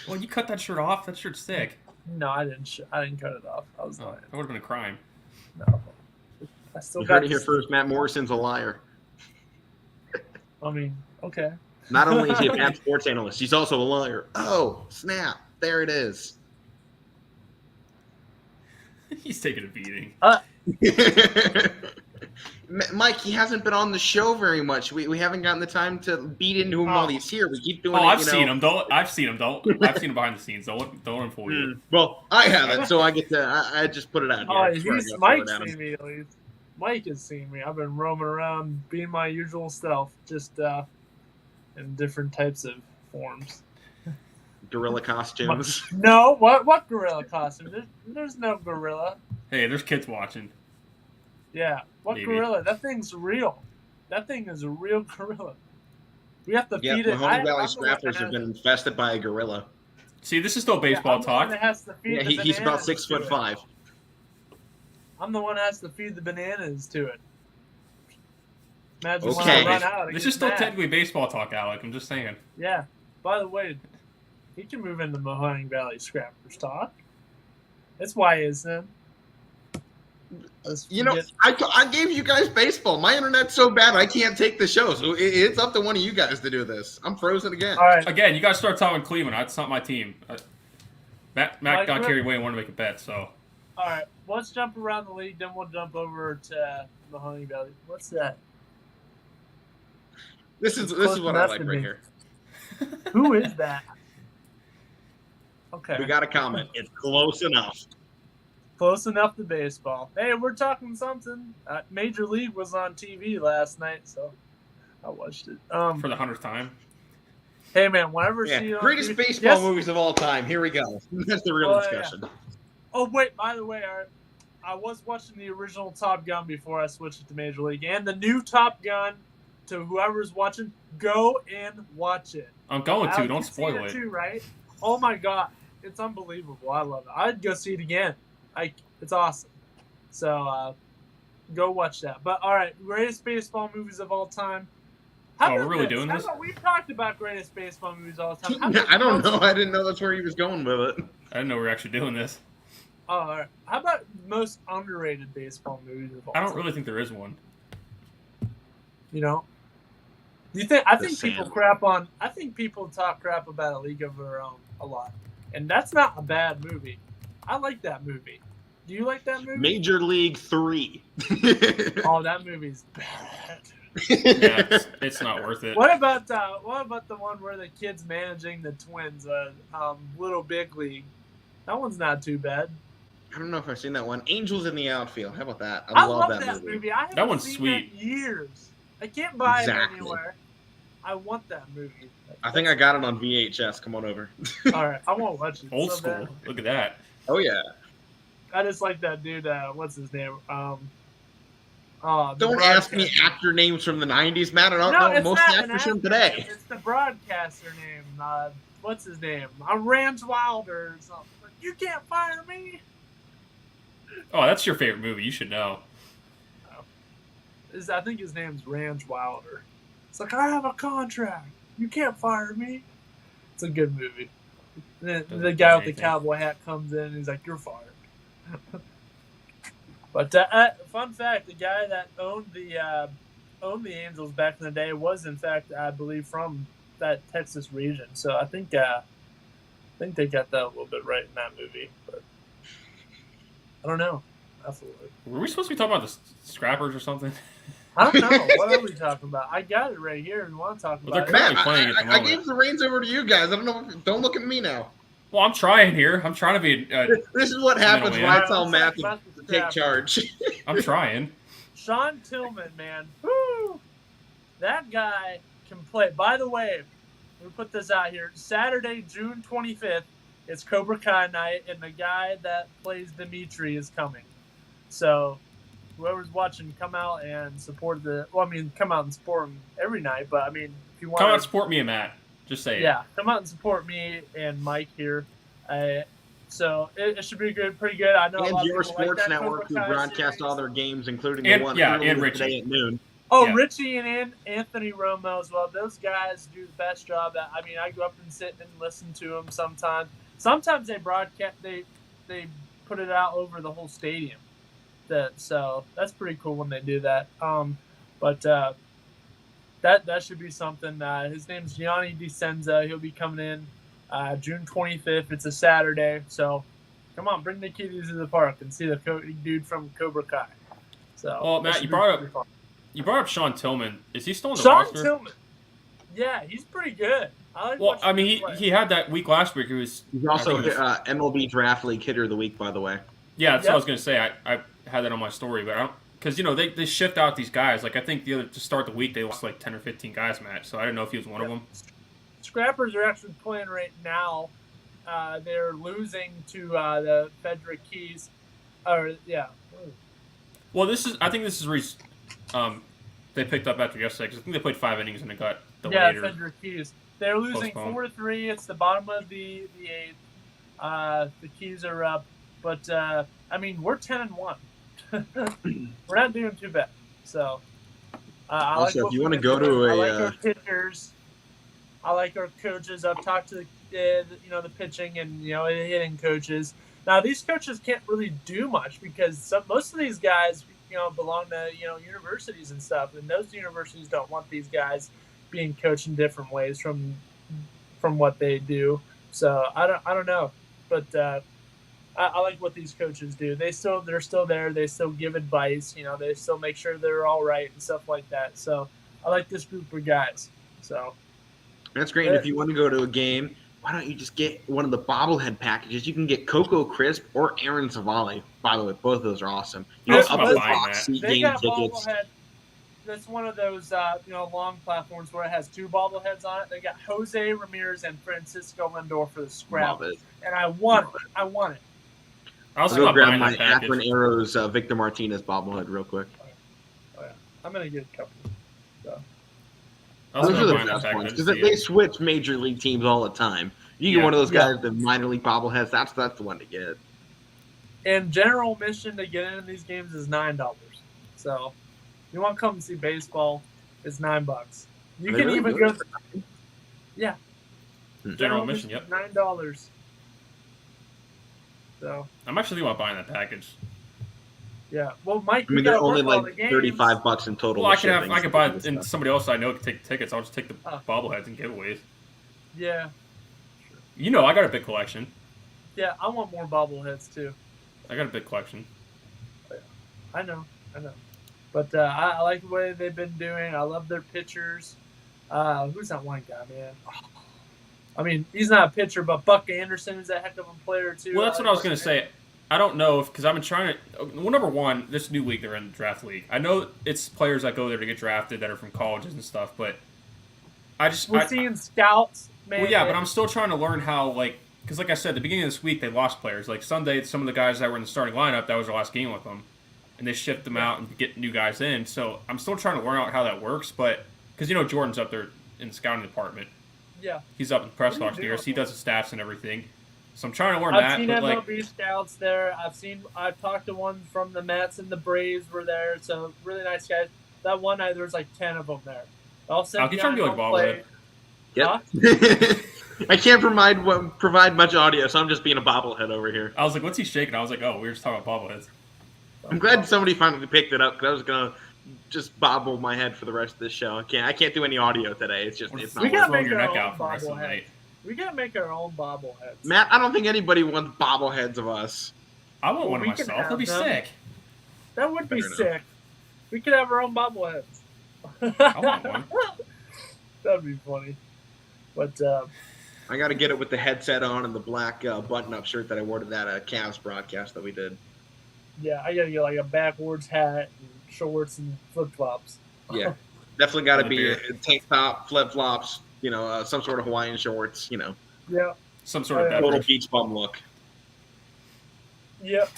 Speaker 3: Well, you cut that shirt off. That shirt's thick.
Speaker 1: No, I didn't. I didn't cut it off. I was lying.
Speaker 3: That would have been a crime.
Speaker 1: No. I still
Speaker 2: you heard it here first. Matt Morrison's a liar.
Speaker 1: I mean, okay.
Speaker 2: Not only is he a bad sports analyst, he's also a liar. Oh, snap. There it is.
Speaker 3: He's taking a beating.
Speaker 2: Mike, he hasn't been on the show very much. We haven't gotten the time to beat into him while he's here. We keep doing it.
Speaker 3: I've seen him. I've seen him behind the scenes. Don't fool you.
Speaker 2: Well, I haven't, so I get to. I just put it out here.
Speaker 1: Mike's seen me at least. Mike has seen me. I've been roaming around, being my usual self, just in different types of forms.
Speaker 2: Gorilla costumes.
Speaker 1: No, what gorilla costume? There's no gorilla.
Speaker 3: Hey, there's kids watching.
Speaker 1: Yeah, what gorilla? That thing's real. That thing is a real gorilla. We have to
Speaker 2: Yeah,
Speaker 1: feed it.
Speaker 2: Mahoney Valley
Speaker 1: I'm the one that
Speaker 2: Scrappers have
Speaker 1: has-
Speaker 2: been infested by a gorilla.
Speaker 3: See, this is still
Speaker 1: yeah,
Speaker 3: baseball
Speaker 1: I'm the one
Speaker 3: talk.
Speaker 1: that has to feed
Speaker 2: Yeah,
Speaker 1: the
Speaker 2: he's about
Speaker 1: bananas to it.
Speaker 2: 6'5".
Speaker 1: I'm the one that has to feed the bananas to it. Imagine when
Speaker 2: Okay.
Speaker 1: I run out.
Speaker 3: This is still technically baseball talk, Alec. I'm just saying.
Speaker 1: Yeah. By the way, he can move into Mahoney Valley Scrappers talk. It's YSN.
Speaker 2: You know, I gave you guys baseball. My internet's so bad I can't take the show. So it's up to one of you guys to do this. I'm frozen again.
Speaker 1: All right.
Speaker 3: Again, you got to start talking Cleveland. That's not my team. Matt
Speaker 1: Like,
Speaker 3: got carried away and wanted to make a bet, so.
Speaker 1: All right. Let's jump around the league, then we'll jump over to Mahoney Valley. What's that?
Speaker 2: This is
Speaker 1: close
Speaker 2: what I
Speaker 1: enough
Speaker 2: like
Speaker 1: to
Speaker 2: right
Speaker 1: me.
Speaker 2: here.
Speaker 1: Who is that? Okay.
Speaker 2: We got a comment. It's close enough.
Speaker 1: Close enough to baseball. Hey, we're talking something. Major League was on TV last night, so I watched it.
Speaker 3: For the 100th time.
Speaker 1: Hey, man, whenever
Speaker 2: Yeah.
Speaker 1: see you on
Speaker 2: Greatest
Speaker 1: TV
Speaker 2: baseball
Speaker 1: Yes.
Speaker 2: movies of all time. Here we go. That's the real
Speaker 1: Oh, yeah.
Speaker 2: discussion.
Speaker 1: Oh, wait, by the way, I was watching the original Top Gun before I switched it to Major League, and the new Top Gun, to whoever's watching, go and watch it.
Speaker 3: I'm going to.
Speaker 1: You've
Speaker 3: Don't
Speaker 1: seen
Speaker 3: spoil it.
Speaker 1: too, right? Oh, my God. It's unbelievable. I love it. I'd go see it again. It's awesome. So, go watch that. But, all right, greatest baseball movies of all time. How
Speaker 3: Oh, we're
Speaker 1: about
Speaker 3: really
Speaker 1: this?
Speaker 3: doing
Speaker 1: How
Speaker 3: this?
Speaker 1: about we've talked about greatest baseball movies all the time. How about
Speaker 2: I don't
Speaker 1: most-
Speaker 2: know. I didn't know that's where he was going with it.
Speaker 3: I didn't know we were actually doing this.
Speaker 1: Oh, all right. How about most underrated baseball movies of all
Speaker 3: I
Speaker 1: time?
Speaker 3: don't really think there is one.
Speaker 1: You know? Do you think? I
Speaker 2: The
Speaker 1: think people
Speaker 2: Sand.
Speaker 1: crap on. I think people talk crap about A League of Their Own a lot, and that's not a bad movie. I like that movie. Do you like that movie?
Speaker 2: Major League 3.
Speaker 1: Oh, that movie's bad.
Speaker 3: Yeah, it's not worth it.
Speaker 1: What about the one where the kid's managing the Twins, Little Big League? That one's not too bad.
Speaker 2: I don't know if I've seen that one. Angels in the Outfield. How about that?
Speaker 1: I love that movie. I haven't
Speaker 3: That one's
Speaker 1: seen
Speaker 3: sweet.
Speaker 1: that in years. I can't buy
Speaker 2: Exactly.
Speaker 1: it anywhere. I want that movie.
Speaker 2: I think I got it on VHS. Come on over.
Speaker 1: All right, I won't watch it.
Speaker 3: Old
Speaker 1: So
Speaker 3: school.
Speaker 1: bad.
Speaker 3: Look at that.
Speaker 2: Oh, yeah.
Speaker 1: I just like that dude. What's his name? The
Speaker 2: Don't ask me
Speaker 1: broadcaster.
Speaker 2: actor names from the 90s, man. I don't
Speaker 1: No,
Speaker 2: know
Speaker 1: it's
Speaker 2: most
Speaker 1: not an
Speaker 2: actors from
Speaker 1: actor
Speaker 2: today.
Speaker 1: name. It's the broadcaster name. What's his name? Ranch Wilder or something. You can't fire me.
Speaker 3: Oh, that's your favorite movie. You should know.
Speaker 1: I think his name's Ranch Wilder. It's like, I have a contract. You can't fire me. It's a good movie. And then the guy with the
Speaker 3: anything.
Speaker 1: cowboy hat comes in and he's like, you're fired. But fun fact, the guy that owned the Angels back in the day was, in fact, I believe, from that Texas region. So I think they got that a little bit right in that movie. But I don't know. Absolutely.
Speaker 3: Were we supposed to be talking about the Scrappers or something?
Speaker 1: I don't know. What are we talking about? I got it right here and want to talk
Speaker 3: Well,
Speaker 1: about
Speaker 3: they're
Speaker 1: it.
Speaker 3: currently
Speaker 2: Man,
Speaker 3: playing at the
Speaker 2: I
Speaker 3: moment.
Speaker 2: gave the reins over to you guys. I don't know. Don't look at me now.
Speaker 3: Well, I'm trying here. I'm trying to be.
Speaker 2: This is what happens when
Speaker 3: man.
Speaker 2: I tell
Speaker 1: Let's
Speaker 2: Matt
Speaker 1: talk
Speaker 2: to
Speaker 1: about the
Speaker 2: take
Speaker 1: Scrappers.
Speaker 2: charge.
Speaker 3: I'm trying.
Speaker 1: Sean Tillman, man. Woo! That guy can play. By the way, we put this out here. Saturday, June 25th, it's Cobra Kai night, and the guy that plays Dimitri is coming. So, whoever's watching, come out and support come out and support him every night. But, if you want
Speaker 3: Come out and support me and Matt. Just say it.
Speaker 1: yeah, come out and support me and Mike here. So it should be good, pretty good. I know a
Speaker 2: And
Speaker 1: lot
Speaker 2: your
Speaker 1: of people like
Speaker 2: sports
Speaker 1: that
Speaker 2: network, who
Speaker 1: Cobra Kai
Speaker 2: broadcast
Speaker 1: series.
Speaker 2: all their games, including
Speaker 3: And-
Speaker 2: the one
Speaker 3: yeah,
Speaker 2: earlier
Speaker 3: and Richie.
Speaker 2: today at noon.
Speaker 1: Oh,
Speaker 3: Yeah.
Speaker 1: Richie and Anthony Romo as well. Those guys do the best job. I go up and sit and listen to them sometimes. Sometimes they broadcast. They put it out over the whole stadium. So that's pretty cool when they do that. But that should be something. His name's Gianni DiCenza. He'll be coming in June 25th. It's a Saturday. So come on, bring the kiddies to the park and see the dude from Cobra Kai. So
Speaker 3: Well,
Speaker 1: that
Speaker 3: Matt,
Speaker 1: should
Speaker 3: you
Speaker 1: be
Speaker 3: brought
Speaker 1: pretty fun.
Speaker 3: up Sean Tillman. Is he still in the
Speaker 1: Sean
Speaker 3: roster?
Speaker 1: Tillman. Yeah, he's pretty good. I like
Speaker 3: Well,
Speaker 1: watching him play.
Speaker 3: he had that week last week. He was.
Speaker 2: He's also
Speaker 3: I think it was-
Speaker 2: MLB Draft League Hitter of the Week, by the way.
Speaker 3: Yeah, that's what
Speaker 1: Yep.
Speaker 3: I was gonna say. I had that on my story, but I don't because they shift out these guys. Like I think to start the week they lost like 10 or 15 guys, Matt. So I didn't know if he was one of them.
Speaker 1: Scrappers are actually playing right now. They're losing to the Frederick Keys.
Speaker 3: Well, I think this is where they picked up after yesterday because I think they played 5 innings and they got delayed or
Speaker 1: Frederick Keys. They're losing
Speaker 3: postponed.
Speaker 1: 4-3. It's the bottom of the eighth. The Keys are up, but I mean we're 10-1. We're not doing too bad. So I
Speaker 2: Also,
Speaker 1: like
Speaker 2: if you
Speaker 1: what
Speaker 2: want to
Speaker 1: we've
Speaker 2: go
Speaker 1: been doing.
Speaker 2: to
Speaker 1: I like
Speaker 2: a
Speaker 1: our pitchers. I like our coaches. I've talked to the pitching and hitting coaches. Now these coaches can't really do much because most of these guys belong to universities and stuff, and those universities don't want these guys being coached in different ways from what they do. So I don't know, but I like what these coaches do. They're still there. They still give advice. They still make sure they're all right and stuff like that. So I like this group of guys. So
Speaker 2: that's great. And if you want to go to a game, why don't you just get one of the bobblehead packages? You can get Coco Crisp or Aaron Savali. By the way, both of those are awesome. You
Speaker 3: I
Speaker 2: get
Speaker 3: was
Speaker 2: up
Speaker 3: about
Speaker 2: the
Speaker 3: buying
Speaker 2: box
Speaker 3: that.
Speaker 2: seat
Speaker 1: they
Speaker 2: game
Speaker 1: got
Speaker 2: tickets.
Speaker 1: bobblehead. That's one of those long platforms where it has two bobbleheads on it. They got Jose Ramirez and Francisco Lindor for the scrap,
Speaker 2: Love it.
Speaker 1: and I want it. I want it.
Speaker 3: I was
Speaker 2: I'll go
Speaker 3: about
Speaker 2: grab
Speaker 3: buying
Speaker 2: my
Speaker 3: that package.
Speaker 2: Akron Arrows Victor Martinez bobblehead real quick.
Speaker 1: Oh yeah, I'm gonna get a couple. So.
Speaker 3: I was
Speaker 2: Those are
Speaker 3: about
Speaker 2: the
Speaker 3: buying that
Speaker 2: best ones
Speaker 3: package.
Speaker 2: because
Speaker 3: to see
Speaker 2: they
Speaker 3: it.
Speaker 2: switch major league teams all the time. You get
Speaker 3: Yeah.
Speaker 2: one of those guys, the minor league bobbleheads. That's the one to get.
Speaker 1: And general admission to get in these games is $9. So, you want to come and see baseball? It's $9. You
Speaker 2: Are they
Speaker 1: can
Speaker 2: really
Speaker 1: even
Speaker 2: doing
Speaker 1: go.
Speaker 2: it?
Speaker 1: Yeah.
Speaker 3: General admission, yep.
Speaker 1: $9. So.
Speaker 3: I'm actually thinking about buying that package.
Speaker 1: Yeah. Well, Mike,
Speaker 2: I mean,
Speaker 1: you
Speaker 2: they're
Speaker 1: gotta
Speaker 2: only
Speaker 1: work all
Speaker 2: like
Speaker 1: the games.
Speaker 2: $35 in total.
Speaker 3: Well, I
Speaker 2: with
Speaker 3: can
Speaker 2: shipping,
Speaker 3: I can
Speaker 2: so
Speaker 3: buy
Speaker 2: this
Speaker 3: and
Speaker 2: stuff.
Speaker 3: somebody else I know can take the tickets. I'll just take the bobbleheads and giveaways.
Speaker 1: Yeah.
Speaker 3: I got a big collection.
Speaker 1: Yeah, I want more bobbleheads too.
Speaker 3: I got a big collection.
Speaker 1: I know. But I like the way they've been doing. I love their pitchers. Who's that one guy, man? I mean, he's not a pitcher, but Buck Anderson is a heck of a player too.
Speaker 3: Well, that's what I was going to say. I don't know because I've been trying to. Well, number one, this new league they're in, the draft league. I know it's players that go there to get drafted that are from colleges and stuff, but
Speaker 1: we're seeing scouts, man.
Speaker 3: Well, yeah, but I'm still trying to learn how, because like I said, at the beginning of this week they lost players. Like Sunday, some of the guys that were in the starting lineup, that was their last game with them, and they shipped them out and get new guys in. So I'm still trying to learn out how that works, but because Jordan's up there in the scouting department.
Speaker 1: Yeah,
Speaker 3: he's up in the press box here, so he does the stats and everything. So I'm trying to learn
Speaker 1: I've seen
Speaker 3: but
Speaker 1: MLB scouts there. I've talked to one from the Mets and the Braves were there. So really nice guys. That one night there was like 10 of them there. I'll send
Speaker 3: you trying to be like bobblehead.
Speaker 2: Yep.
Speaker 1: Huh?
Speaker 2: I can't provide much audio, so I'm just being a bobblehead over here.
Speaker 3: I was like, "What's he shaking?" I was like, "Oh, we were just talking about bobbleheads."
Speaker 2: I'm glad somebody finally picked it up because I was gonna just bobble my head for the rest of this show. I can't do any audio today. It's not.
Speaker 1: We gotta
Speaker 3: throwing
Speaker 1: make
Speaker 3: your
Speaker 1: our
Speaker 3: neck
Speaker 1: own
Speaker 3: out for the rest of the
Speaker 1: bobblehead.
Speaker 3: night.
Speaker 1: We gotta make our own bobbleheads.
Speaker 2: Matt, I don't think anybody wants bobbleheads of us.
Speaker 3: I want one
Speaker 1: we
Speaker 3: of
Speaker 1: can
Speaker 3: myself.
Speaker 1: have
Speaker 3: That'd be
Speaker 1: them.
Speaker 3: sick.
Speaker 1: That would be
Speaker 2: Fair enough.
Speaker 1: sick. We could have our own bobbleheads.
Speaker 3: I want one.
Speaker 1: That'd be funny. But
Speaker 2: I got to get it with the headset on and the black button-up shirt that I wore to that Cavs broadcast that we did.
Speaker 1: yeah, I gotta get like a backwards hat and shorts and flip flops.
Speaker 2: Yeah, definitely got to
Speaker 3: And a
Speaker 2: be
Speaker 3: beard.
Speaker 2: a tank top, flip-flops, some sort of Hawaiian shorts,
Speaker 1: Yeah.
Speaker 3: Some sort of
Speaker 1: Oh, yeah.
Speaker 2: total
Speaker 3: beverage
Speaker 2: beach bum look.
Speaker 1: Yep.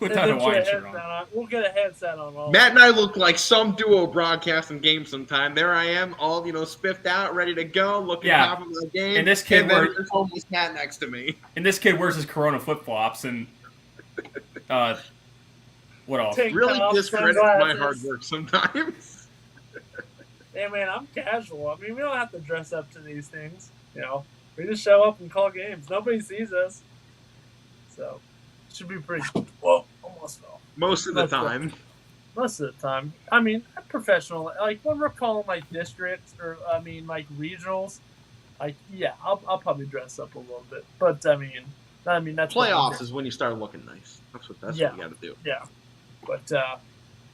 Speaker 3: with
Speaker 1: And
Speaker 3: that
Speaker 1: then
Speaker 3: Hawaiian
Speaker 1: put a
Speaker 3: shirt
Speaker 1: headset
Speaker 3: on.
Speaker 1: We'll get a headset on. All
Speaker 2: Matt and I look like some duo broadcasting games sometime. There I am, all spiffed out, ready to go, looking
Speaker 3: Yeah.
Speaker 2: top of my game.
Speaker 3: And this kid
Speaker 2: and then
Speaker 3: wears-
Speaker 2: there's homeless Matt next to me.
Speaker 3: And this kid wears his Corona flip flops and what else?
Speaker 1: Tank
Speaker 2: Really
Speaker 1: top,
Speaker 2: discredits my
Speaker 1: sunglasses.
Speaker 2: hard work sometimes.
Speaker 1: Hey man, I'm casual. I mean, we don't have to dress up to these things. We just show up and call games. Nobody sees us, so it should be pretty. Whoa, almost fell.
Speaker 2: Most of the
Speaker 1: That's cool.
Speaker 2: time.
Speaker 1: Most of the time, I mean, professional. Like when we're calling like districts or like regionals, I'll probably dress up a little bit. But I mean that's what we
Speaker 2: Playoffs
Speaker 1: do.
Speaker 2: is when you start looking nice. That's what
Speaker 1: Yeah.
Speaker 2: you got to do.
Speaker 1: Yeah, but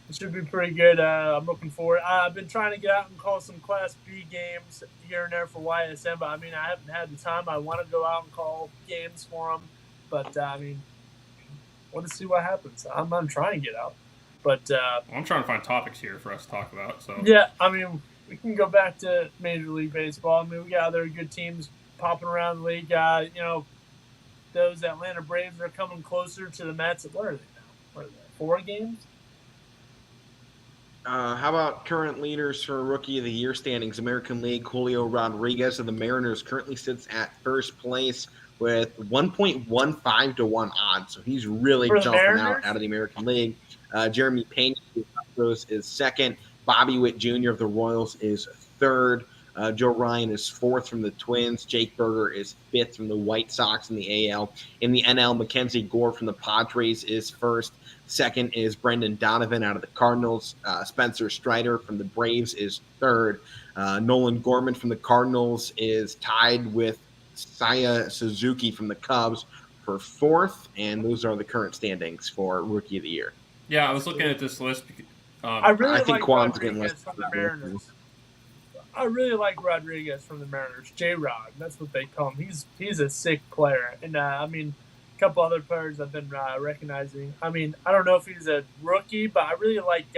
Speaker 1: it should be pretty good. I'm looking forward. I've been trying to get out and call some Class B games here and there for YSN, but I haven't had the time. I want to go out and call games for them, but want to see what happens. I'm trying to get out, but
Speaker 3: I'm trying to find topics here for us to talk about. So
Speaker 1: yeah, we can go back to Major League Baseball. We got other good teams popping around the league. Those Atlanta Braves are coming closer to the Mets. What are they now? What are they? 4 games?
Speaker 2: How about current leaders for Rookie of the Year standings? American League, Julio Rodriguez of the Mariners currently sits at first place with 1.15 to 1 odds. So he's really
Speaker 1: For the
Speaker 2: jumping
Speaker 1: Mariners?
Speaker 2: out of the American League. Jeremy Pena of the Astros is second. Bobby Witt Jr. of the Royals is third. Joe Ryan is fourth from the Twins. Jake Berger is fifth from the White Sox in the AL. In the NL, Mackenzie Gore from the Padres is first. Second is Brendan Donovan out of the Cardinals. Spencer Strider from the Braves is third. Nolan Gorman from the Cardinals is tied with Saya Suzuki from the Cubs for fourth. And those are the current standings for Rookie of the Year.
Speaker 3: Yeah, I was looking at this list.
Speaker 1: I really
Speaker 2: I think
Speaker 1: like
Speaker 2: Quan's getting
Speaker 1: Rodriguez
Speaker 2: less.
Speaker 1: from the Mariners. I really like Rodriguez from the Mariners. J-Rod, that's what they call him. He's a sick player. And, I mean, a couple other players I've been recognizing. I mean, I don't know if he's a rookie, but I really like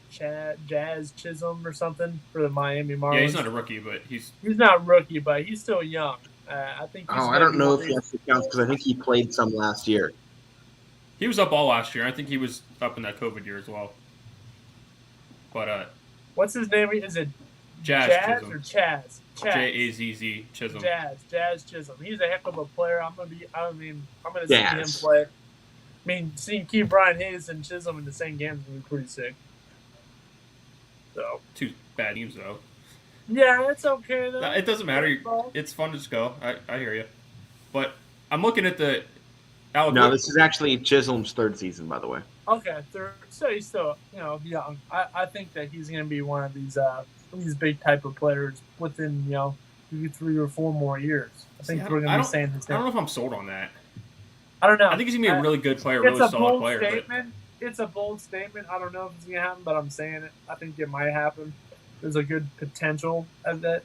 Speaker 1: Jazz Chisholm or something for the Miami Marlins.
Speaker 3: Yeah, he's not a rookie, but he's
Speaker 1: not a rookie, but he's still young. I think.
Speaker 2: I don't know if he actually counts because I think he played some last year.
Speaker 3: He was up all last year. I think he was up in that COVID year as well. But
Speaker 1: what's his name? Is it
Speaker 3: Jazz
Speaker 1: Chisholm. Or Chaz?
Speaker 3: J-A-Z-Z Chisholm.
Speaker 1: Jazz Chisholm. He's a heck of a player. I'm gonna see him play. I mean, seeing Keith Brian Hayes and Chisholm in the same game is gonna be pretty sick. So 2
Speaker 3: bad teams though.
Speaker 1: Yeah, it's okay though.
Speaker 3: It doesn't matter. It's fun to just go. I hear you. But I'm looking at the.
Speaker 2: No, this is actually Chisholm's third season, by the way.
Speaker 1: Okay, third. So he's still, young. I think that he's going to be one of these big type of players within, 3 or 4 more years. I think we're going to be saying the same.
Speaker 3: I don't know if I'm sold on that.
Speaker 1: I don't know.
Speaker 3: I think he's going to be a really good player, really solid player.
Speaker 1: Statement. It's a bold statement. I don't know if it's going to happen, but I'm saying it. I think it might happen. There's a good potential of that.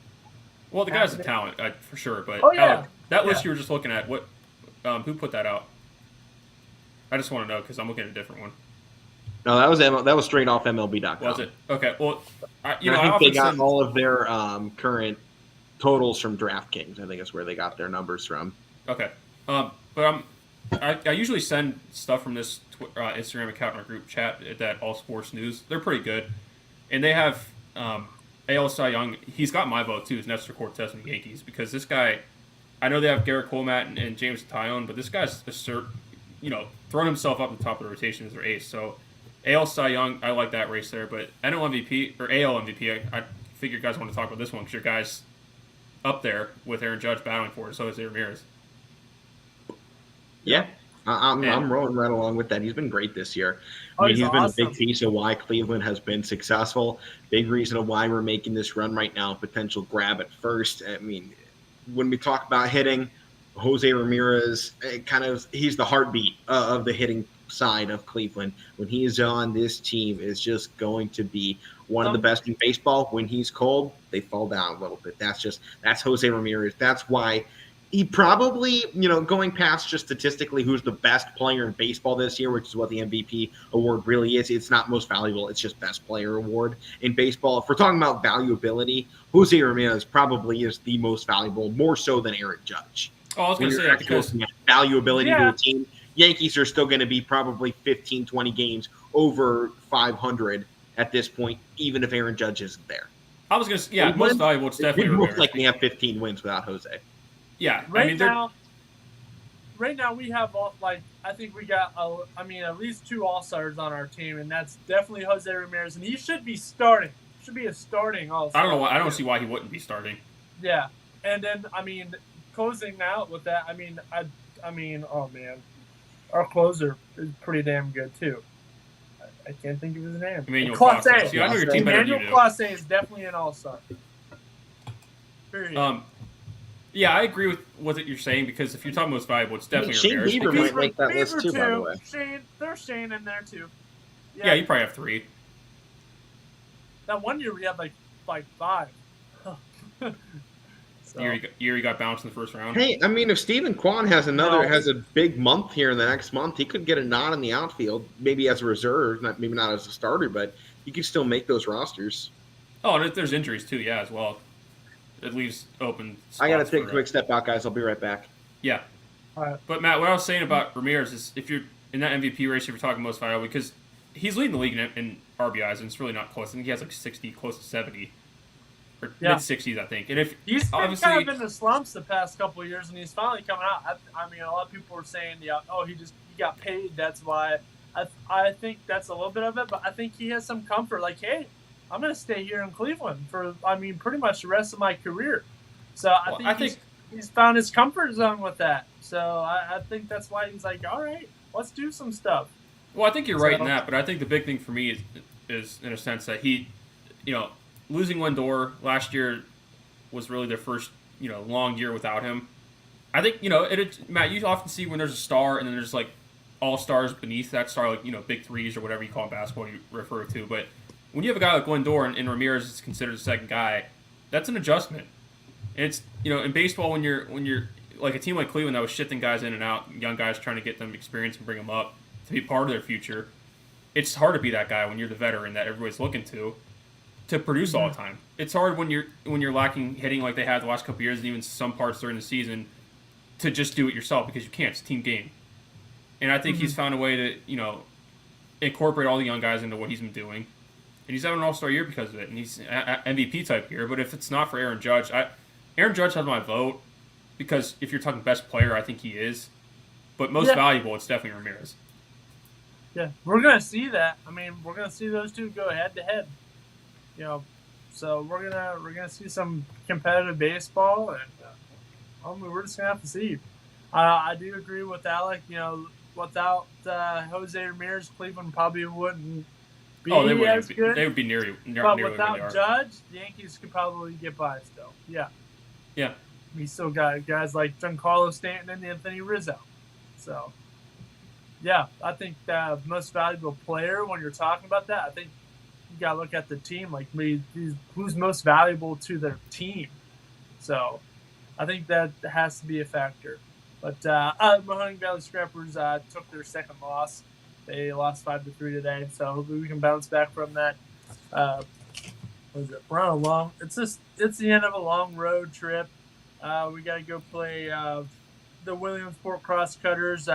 Speaker 3: Well, the guy's a talent, for sure. But that list you were just looking at, who put that out? I just want to know because I'm looking at a different one.
Speaker 2: No, that was straight off MLB.com.
Speaker 3: Was it? Okay. Well,
Speaker 2: I think they got all of their current totals from DraftKings. I think is where they got their numbers from.
Speaker 3: Okay. But I usually send stuff from this Instagram account in our group chat at All Sports News. They're pretty good, and they have AL Cy Young. He's got my vote too. Is Nestor Cortez from the Yankees because this guy. I know they have Garrett Coleman and James Tyone, but this guy's thrown himself up the top of the rotation as their ace. So AL Cy Young, I like that race there. But NL MVP or AL MVP, I figure you guys want to talk about this one because your guys up there with Aaron Judge battling for it. So is Ramirez.
Speaker 2: Yeah, I'm rolling right along with that. He's been great this year. He's been a big piece of why Cleveland has been successful. Big reason of why we're making this run right now. Potential grab at first. I mean, when we talk about hitting, Jose Ramirez, he's the heartbeat of the hitting side of Cleveland. When he is on, this team is just going to be one of the best in baseball. When he's cold, they fall down a little bit. That's Jose Ramirez. That's why he probably, going past just statistically who's the best player in baseball this year, which is what the MVP award really is. It's not most valuable. It's just best player award in baseball. If we're talking about valuability, Jose Ramirez probably is the most valuable, more so than Aaron Judge.
Speaker 3: Oh, I was going to say that because
Speaker 2: valuability to a team, Yankees are still going to be probably 15, 20 games over 500 at this point, even if Aaron Judge isn't there.
Speaker 3: I was going to say, most valuable, it's definitely Ramirez.
Speaker 2: Most likely have 15 wins without Jose.
Speaker 3: Yeah,
Speaker 1: right now we have I think we got at least 2 All-Stars on our team, and that's definitely Jose Ramirez, and he should be starting. Should be a starting All-Star.
Speaker 3: I don't know why. I don't see why he wouldn't be starting.
Speaker 1: Yeah, and then closing out with that, oh man, our closer is pretty damn good too. I can't think of his name.
Speaker 3: Emmanuel Clase. See, I know your team better than you do.
Speaker 1: Emmanuel Clase is definitely an All-Star. Period.
Speaker 3: Yeah, I agree with what you're saying because if you're talking most valuable, it's definitely
Speaker 2: Shane
Speaker 3: Ramirez.
Speaker 2: Bieber might make that list too, by the way.
Speaker 1: There's Shane in there too.
Speaker 3: Yeah, you probably have 3.
Speaker 1: That one year we had like 5.
Speaker 3: So. Year he got bounced in the first round.
Speaker 2: Hey, if Stephen Kwan has a big month here in the next month, he could get a nod in the outfield, maybe as a reserve, maybe not as a starter, but he could still make those rosters.
Speaker 3: Oh, and there's injuries too, yeah, as well. It leaves open spots.
Speaker 2: I got to take a quick step out, guys. I'll be right back.
Speaker 3: Yeah.
Speaker 1: All right.
Speaker 3: But, Matt, what I was saying about Ramirez is if you're in that MVP race, if you're talking most valuable, because he's leading the league in RBIs, and it's really not close. I think he has like 60, close to 70, or
Speaker 1: Yeah.
Speaker 3: mid-60s, I think. And if
Speaker 1: He's been
Speaker 3: obviously
Speaker 1: kind of in the slumps the past couple of years, and he's finally coming out. I mean, a lot of people were saying, yeah, oh, he got paid. That's why. I think that's a little bit of it, but I think he has some comfort. Like, hey, I'm going to stay here in Cleveland for, pretty much the rest of my career. So I think he's found his comfort zone with that. So I think that's why he's like, all right, let's do some stuff.
Speaker 3: Well, I think you're right in that, but I think the big thing for me is in a sense that he, losing Lindor last year was really their first, long year without him. I think, Matt, you often see when there's a star and then there's like all-stars beneath that star, like, big threes or whatever you call in basketball you refer to. But when you have a guy like Lindor and Ramirez is considered the second guy, that's an adjustment. And it's, in baseball when you're like a team like Cleveland that was shifting guys in and out, young guys trying to get them experience and bring them up to be part of their future, it's hard to be that guy when you're the veteran that everybody's looking to produce all the time. It's hard when you're lacking hitting like they had the last couple of years and even some parts during the season to just do it yourself because you can't. It's a team game. And I think he's found a way to, incorporate all the young guys into what he's been doing. And he's having an all-star year because of it. And he's MVP type year. But if it's not for Aaron Judge, Aaron Judge has my vote because if you're talking best player, I think he is. But most valuable, it's definitely Ramirez.
Speaker 1: Yeah, we're going to see that. I mean, we're going to see those two go head-to-head. So we're gonna see some competitive baseball, and we're just gonna have to see. I do agree with Alec. Without Jose Ramirez, Cleveland probably wouldn't be as good.
Speaker 3: They would be near
Speaker 1: but without Judge, the Yankees could probably get by still. Yeah.
Speaker 3: Yeah.
Speaker 1: We still got guys like Giancarlo Stanton and Anthony Rizzo. So, yeah, I think the most valuable player when you're talking about that, I think you got to look at the team, like who's most valuable to their team. So I think that has to be a factor. But Mahoning Valley Scrappers took their second loss. They lost 5-3 today, so hopefully we can bounce back from that. What is it? We're on a long. It's the end of a long road trip. We got to go play the Williamsport Crosscutters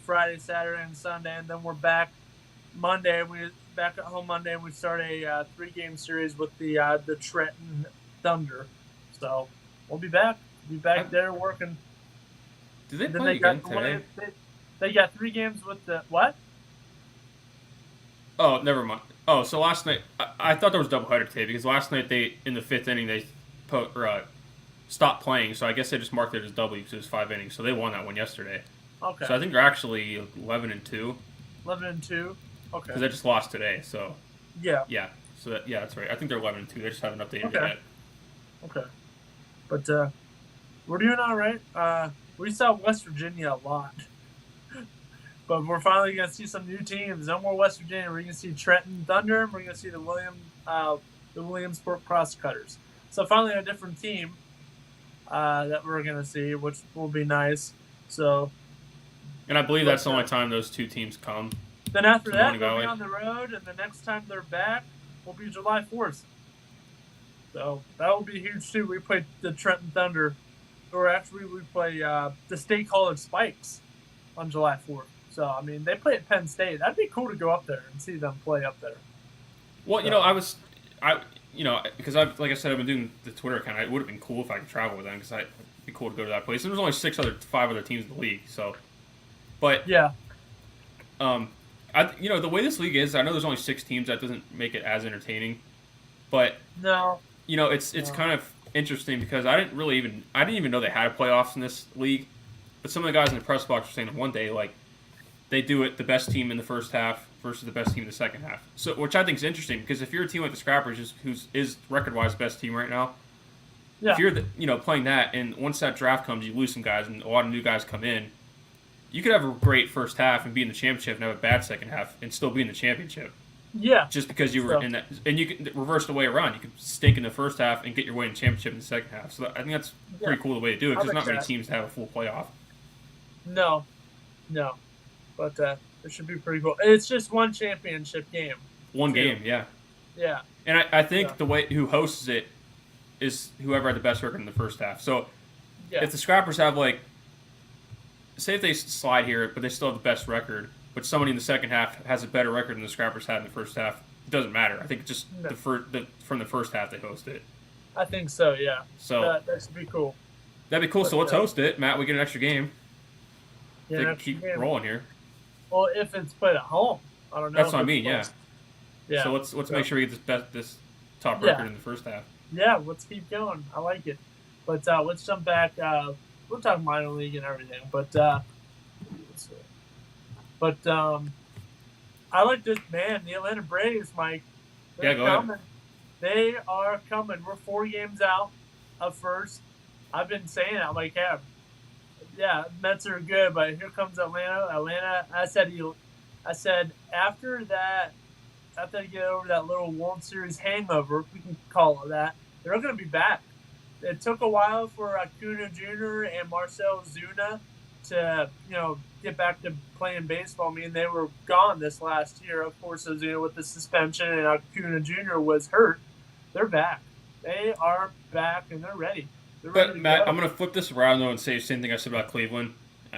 Speaker 1: Friday, Saturday, and Sunday, and then we're back Monday. We're back at home Monday, and we start a 3-game series with the Trenton Thunder. So we'll be back. We'll be back there working.
Speaker 3: Do they play again today?
Speaker 1: They got 3 games with the what?
Speaker 3: Oh, never mind. Oh, so last night I thought there was a doubleheader today because last night they in the 5th inning they stopped playing. So I guess they just marked it as double because it was 5 innings. So they won that one yesterday.
Speaker 1: Okay.
Speaker 3: So I think they're actually 11-2.
Speaker 1: 11-2. Okay.
Speaker 3: Because they just lost today. So
Speaker 1: yeah.
Speaker 3: Yeah. So that's right. I think they're 11-2. They just haven't updated it yet.
Speaker 1: Okay. But we're doing all right. We saw West Virginia a lot. But we're finally going to see some new teams. No more West Virginia. We're going to see Trenton Thunder. And we're going to see the Williamsport Crosscutters. So finally a different team that we're going to see, which will be nice. So,
Speaker 3: and I believe that's the only time those two teams come.
Speaker 1: Then after that, they'll be on the road. And the next time they're back will be July 4th. So that will be huge, too. We play the Trenton Thunder. Or actually, we play the State College Spikes on July 4th. So, I mean, they play at Penn State. That'd be cool to go up there and see them play up there.
Speaker 3: Well, because like I said, I've been doing the Twitter account. It would have been cool if I could travel with them because it'd be cool to go to that place. And there's only 5 other teams in the league. So, but
Speaker 1: yeah,
Speaker 3: the way this league is, I know there's only 6 teams. That doesn't make it as entertaining. But
Speaker 1: no,
Speaker 3: it's kind of interesting because I didn't even know they had playoffs in this league. But some of the guys in the press box were saying that one day, like, they do it the best team in the first half versus the best team in the second half. So, which I think is interesting because if you're a team like the Scrappers, who's record-wise best team right now, if you're playing that and once that draft comes, you lose some guys and a lot of new guys come in, you could have a great first half and be in the championship and have a bad second half and still be in the championship.
Speaker 1: Yeah.
Speaker 3: Just because you were in that, and you can reverse the way around. You can stink in the first half and get your way in the championship in the second half. So I think that's pretty cool the way to do it because there's not many teams that have a full playoff.
Speaker 1: No. But it should be pretty cool. It's just one championship game.
Speaker 3: One game, yeah.
Speaker 1: Yeah.
Speaker 3: And I think the way who hosts it is whoever had the best record in the first half. So if the Scrappers have, like, say if they slide here, but they still have the best record, but somebody in the second half has a better record than the Scrappers had in the first half, it doesn't matter. I think it's just from the first half they host it.
Speaker 1: I think so, yeah.
Speaker 3: So
Speaker 1: that should be cool.
Speaker 3: That'd be cool. So let's host it, Matt. We get an extra game.
Speaker 1: Yeah,
Speaker 3: they can keep rolling here.
Speaker 1: Well, if it's played at home, I don't know.
Speaker 3: That's what I mean. Yeah.
Speaker 1: Yeah.
Speaker 3: So let's make sure we get this top record in the first half.
Speaker 1: Yeah, let's keep going. I like it. But let's jump back. We'll talk minor league and everything. But I like this, man. The Atlanta Braves, Mike.
Speaker 3: Go ahead.
Speaker 1: They are coming. We're 4 games out of first. I've been saying it. I'm like, yeah, Mets are good, but here comes Atlanta. I said after they get over that little World Series hangover, if we can call it that, they're going to be back. It took a while for Acuna Jr. and Marcell Ozuna to, get back to playing baseball. I mean, they were gone this last year. Of course, Ozuna with the suspension and Acuna Jr. was hurt. They're back. They are back, and they're ready.
Speaker 3: But, Matt, I'm going to flip this around, though, and say the same thing I said about Cleveland.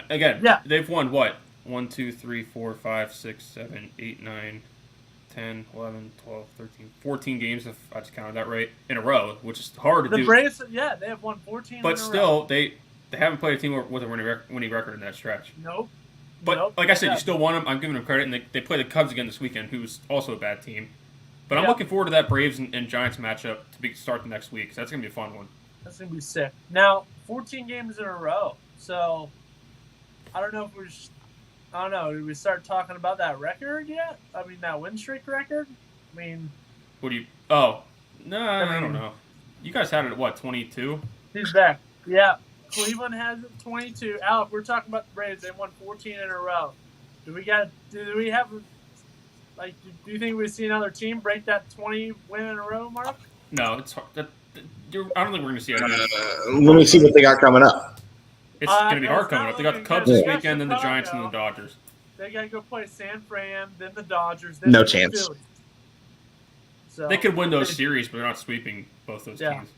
Speaker 3: Again, they've won what? 1, 2, 3, 4, 5, 6, 7, 8, 9, 10, 11, 12, 13, 14 games, if I just counted that right, in a row, which is hard to do.
Speaker 1: The Braves, they have won 14
Speaker 3: but
Speaker 1: in a
Speaker 3: still,
Speaker 1: row.
Speaker 3: they haven't played a team with a winning record in that stretch.
Speaker 1: Nope.
Speaker 3: But like I said, you still want them. I'm giving them credit, and they play the Cubs again this weekend, who's also a bad team. But I'm looking forward to that Braves and Giants matchup to start the next week. So that's going to be a fun one.
Speaker 1: That's going to be sick. Now, 14 games in a row. So, I don't know if did we start talking about that record yet? I mean, that win streak record? I mean...
Speaker 3: What do you... Oh. No, I don't know. You guys had it at, what, 22?
Speaker 1: He's back. Yeah. Cleveland has 22. Alec, we're talking about the Braves. They won 14 in a row. Do we have... Like, do you think we see another team break that 20 win in a row mark?
Speaker 3: No, it's hard. I don't think we're going to see it.
Speaker 2: Let me see what they got coming up.
Speaker 3: It's going to be hard coming up. They got the Cubs this weekend, then the Giants, and the Dodgers.
Speaker 1: They got to go play San Fran, then the Dodgers, then
Speaker 2: no
Speaker 1: the
Speaker 2: chance.
Speaker 1: Phillies. So,
Speaker 3: they could win those series, but they're not sweeping both those teams.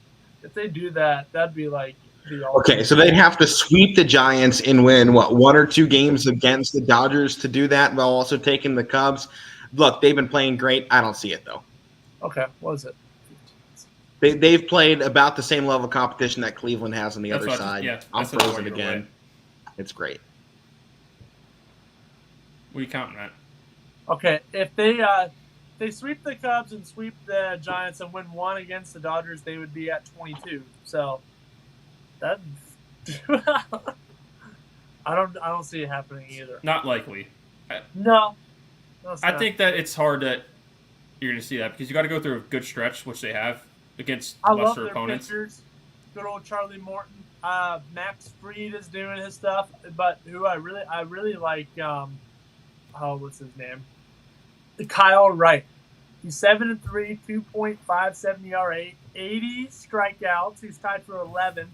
Speaker 1: If they do that, that'd be like
Speaker 2: okay, so they'd have to sweep the Giants and win, 1 or 2 games against the Dodgers to do that while also taking the Cubs. Look, they've been playing great. I don't see it, though.
Speaker 1: Okay, what is it?
Speaker 2: They've played about the same level of competition that Cleveland has on the other side. I'm frozen again. It's great.
Speaker 3: What are you counting at?
Speaker 1: Okay, if they sweep the Cubs and sweep the Giants and win 1 against the Dodgers, they would be at 22. So that I don't see it happening either.
Speaker 3: Not likely.
Speaker 1: No.
Speaker 3: I think that it's hard that you're going to see that because you got to go through a good stretch, which they have against lesser opponents.
Speaker 1: Pitchers. Good old Charlie Morton. Max Fried is doing his stuff, but who I really like. What's his name? Kyle Wright. He's 7-3, 2.57 ERA, 80 strikeouts. He's tied for 11th.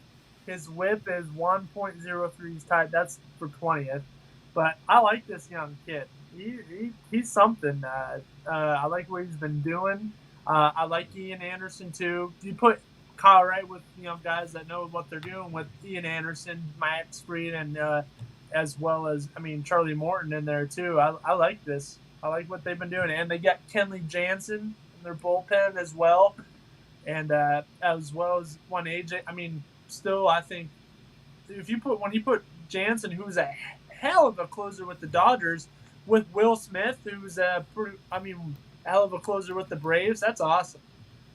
Speaker 1: His WHIP is 1.03. He's tied. That's for 20th. But I like this young kid. He's something. I like what he's been doing. I like Ian Anderson too. You put Kyle Wright with guys that know what they're doing with Ian Anderson, Max Fried, and as well as Charlie Morton in there too. I like this. I like what they've been doing, and they got Kenley Jansen in their bullpen as well, and as well as one AJ. Still, I think when you put Jansen, who's a hell of a closer with the Dodgers, with Will Smith, who's a hell of a closer with the Braves, that's awesome.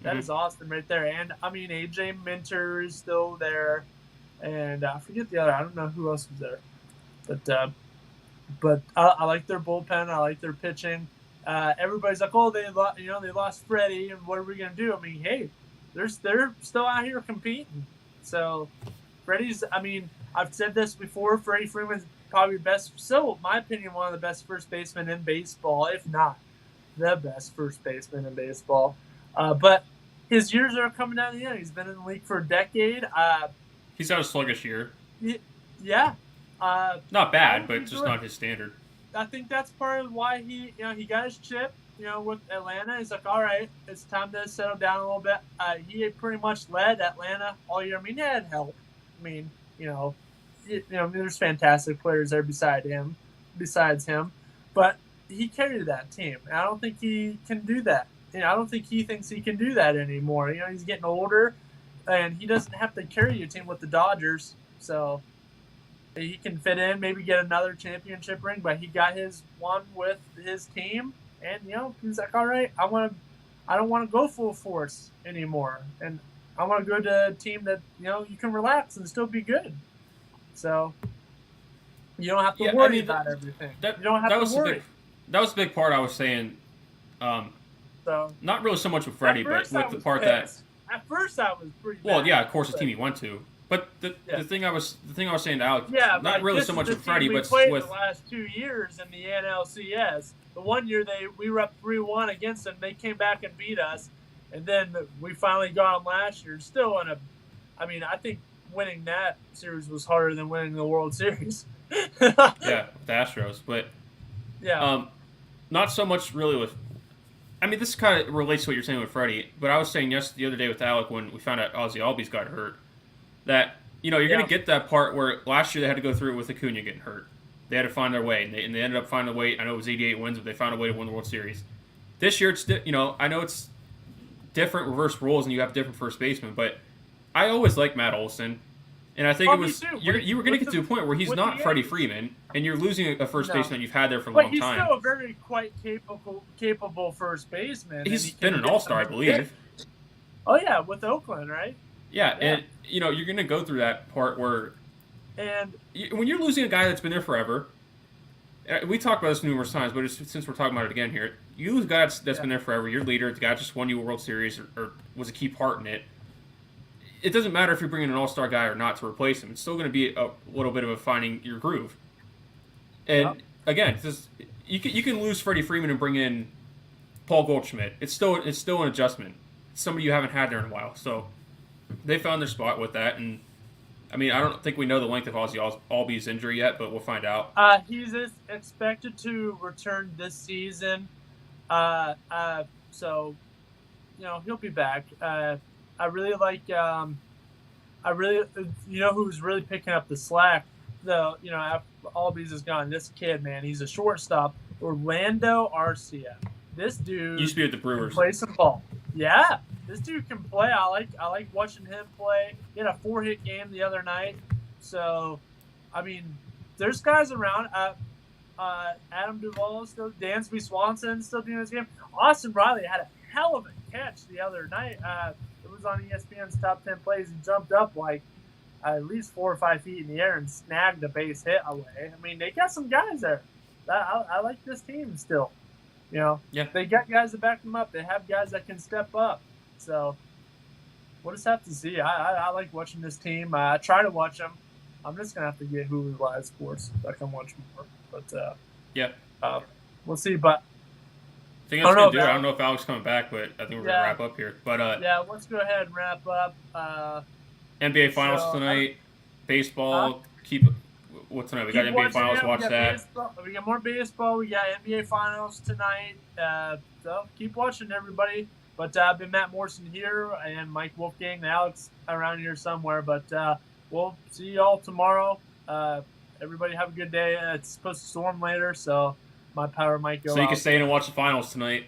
Speaker 1: That is awesome right there. And AJ Minter is still there, and I forget the other. I don't know who else was there, but I like their bullpen. I like their pitching. Everybody's like, oh, they lost Freddy, and what are we gonna do? Hey, they're still out here competing. So Freddy's. I've said this before. Freddy Freeman's probably still, in my opinion, one of the best first basemen in baseball, if not the best first baseman in baseball. But his years are coming down the end. He's been in the league for a decade.
Speaker 3: He's had a sluggish year.
Speaker 1: Yeah.
Speaker 3: Not bad, but just not his standard.
Speaker 1: I think that's part of why he got his chip, with Atlanta. He's like, all right, it's time to settle down a little bit. He pretty much led Atlanta all year. He had help. There's fantastic players there besides him. But but he carried that team. And I don't think he can do that. I don't think he thinks he can do that anymore. He's getting older, and he doesn't have to carry your team with the Dodgers. So he can fit in, maybe get another championship ring, but he got his one with his team, and he's like, all right, I don't want to go full force anymore, and I want to go to a team that you can relax and still be good. So you don't have to worry about everything. You don't have to worry.
Speaker 3: That was the big part I was saying.
Speaker 1: So
Speaker 3: not really so much with Freddie, but with the part
Speaker 1: pissed. At first I was pretty.
Speaker 3: Well, yeah, of course the team he went to. But the thing I was saying to Alex, not really so much with Freddie, but with
Speaker 1: the last 2 years in the NLCS. The one year we were up 3-1 against them, they came back and beat us, and then we finally got them last year. Still I think winning that series was harder than winning the World Series.
Speaker 3: Yeah, with the Astros, but not so much really with. This kind of relates to what you're saying with Freddie, but I was saying the other day with Alec when we found out Ozzy Albies got hurt. That you're going to get that part where last year they had to go through it with Acuna getting hurt. They had to find their way, and they ended up finding a way. I know it was 88 wins, but they found a way to win the World Series. This year, it's I know it's different reverse roles, and you have different first basemen, but I always liked Matt Olson, and I think it was you were going to get to a point where he's not Freddie Freeman, and you're losing a first baseman you've had there for a long time.
Speaker 1: But he's still a very quite capable first baseman.
Speaker 3: He's been an all-star, I believe.
Speaker 1: Oh yeah, with Oakland, right?
Speaker 3: Yeah, and you're going to go through that part where, when you're losing a guy that's been there forever, we talked about this numerous times, but since we're talking about it again here, you lose a guy that's been there forever, your leader, the guy that just won you a World Series or was a key part in it. It doesn't matter if you're bringing an all-star guy or not to replace him. It's still going to be a little bit of a finding your groove. And again, you can lose Freddie Freeman and bring in Paul Goldschmidt. It's still an adjustment. It's somebody you haven't had there in a while, so. They found their spot with that, and I don't think we know the length of Ozzy Albies' injury yet, but we'll find out.
Speaker 1: He's expected to return this season, so he'll be back. I really like. Who's really picking up the slack. After Albies is gone, this kid, man, he's a shortstop. Orlando Arcia. This dude
Speaker 3: used to be with the Brewers.
Speaker 1: Play some ball. Yeah. This dude can play. I like watching him play. He had a 4-hit game the other night. So, there's guys around. Adam Duvall still, Dansby Swanson still doing his game. Austin Riley had a hell of a catch the other night. It was on ESPN's top 10 plays. He jumped up at least 4 or 5 feet in the air and snagged a base hit away. They got some guys there. I like this team still. They got guys that back them up. They have guys that can step up. So we'll just have to see. I like watching this team. I try to watch them. I'm just going to have to get Hulu Live Sports so I can watch more. But, we'll see. But
Speaker 3: I think that's going to do it. I don't know if Alex is coming back, but I think we're going to wrap up here. But
Speaker 1: let's go ahead and wrap up.
Speaker 3: NBA Finals tonight. Baseball. What's tonight? We got NBA Finals. Watch that.
Speaker 1: We got more baseball. We got NBA Finals tonight. So keep watching, everybody. But I've been Matt Morrison here and Mike Wolfgang and Alex around here somewhere. But we'll see y'all tomorrow. Everybody have a good day. It's supposed to storm later, so my power might go out.
Speaker 3: So you can stay in and watch the finals tonight.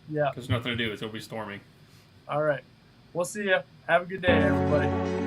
Speaker 1: Yeah.
Speaker 3: Because there's nothing to do. It'll be storming.
Speaker 1: All right. We'll see you. Have a good day, everybody.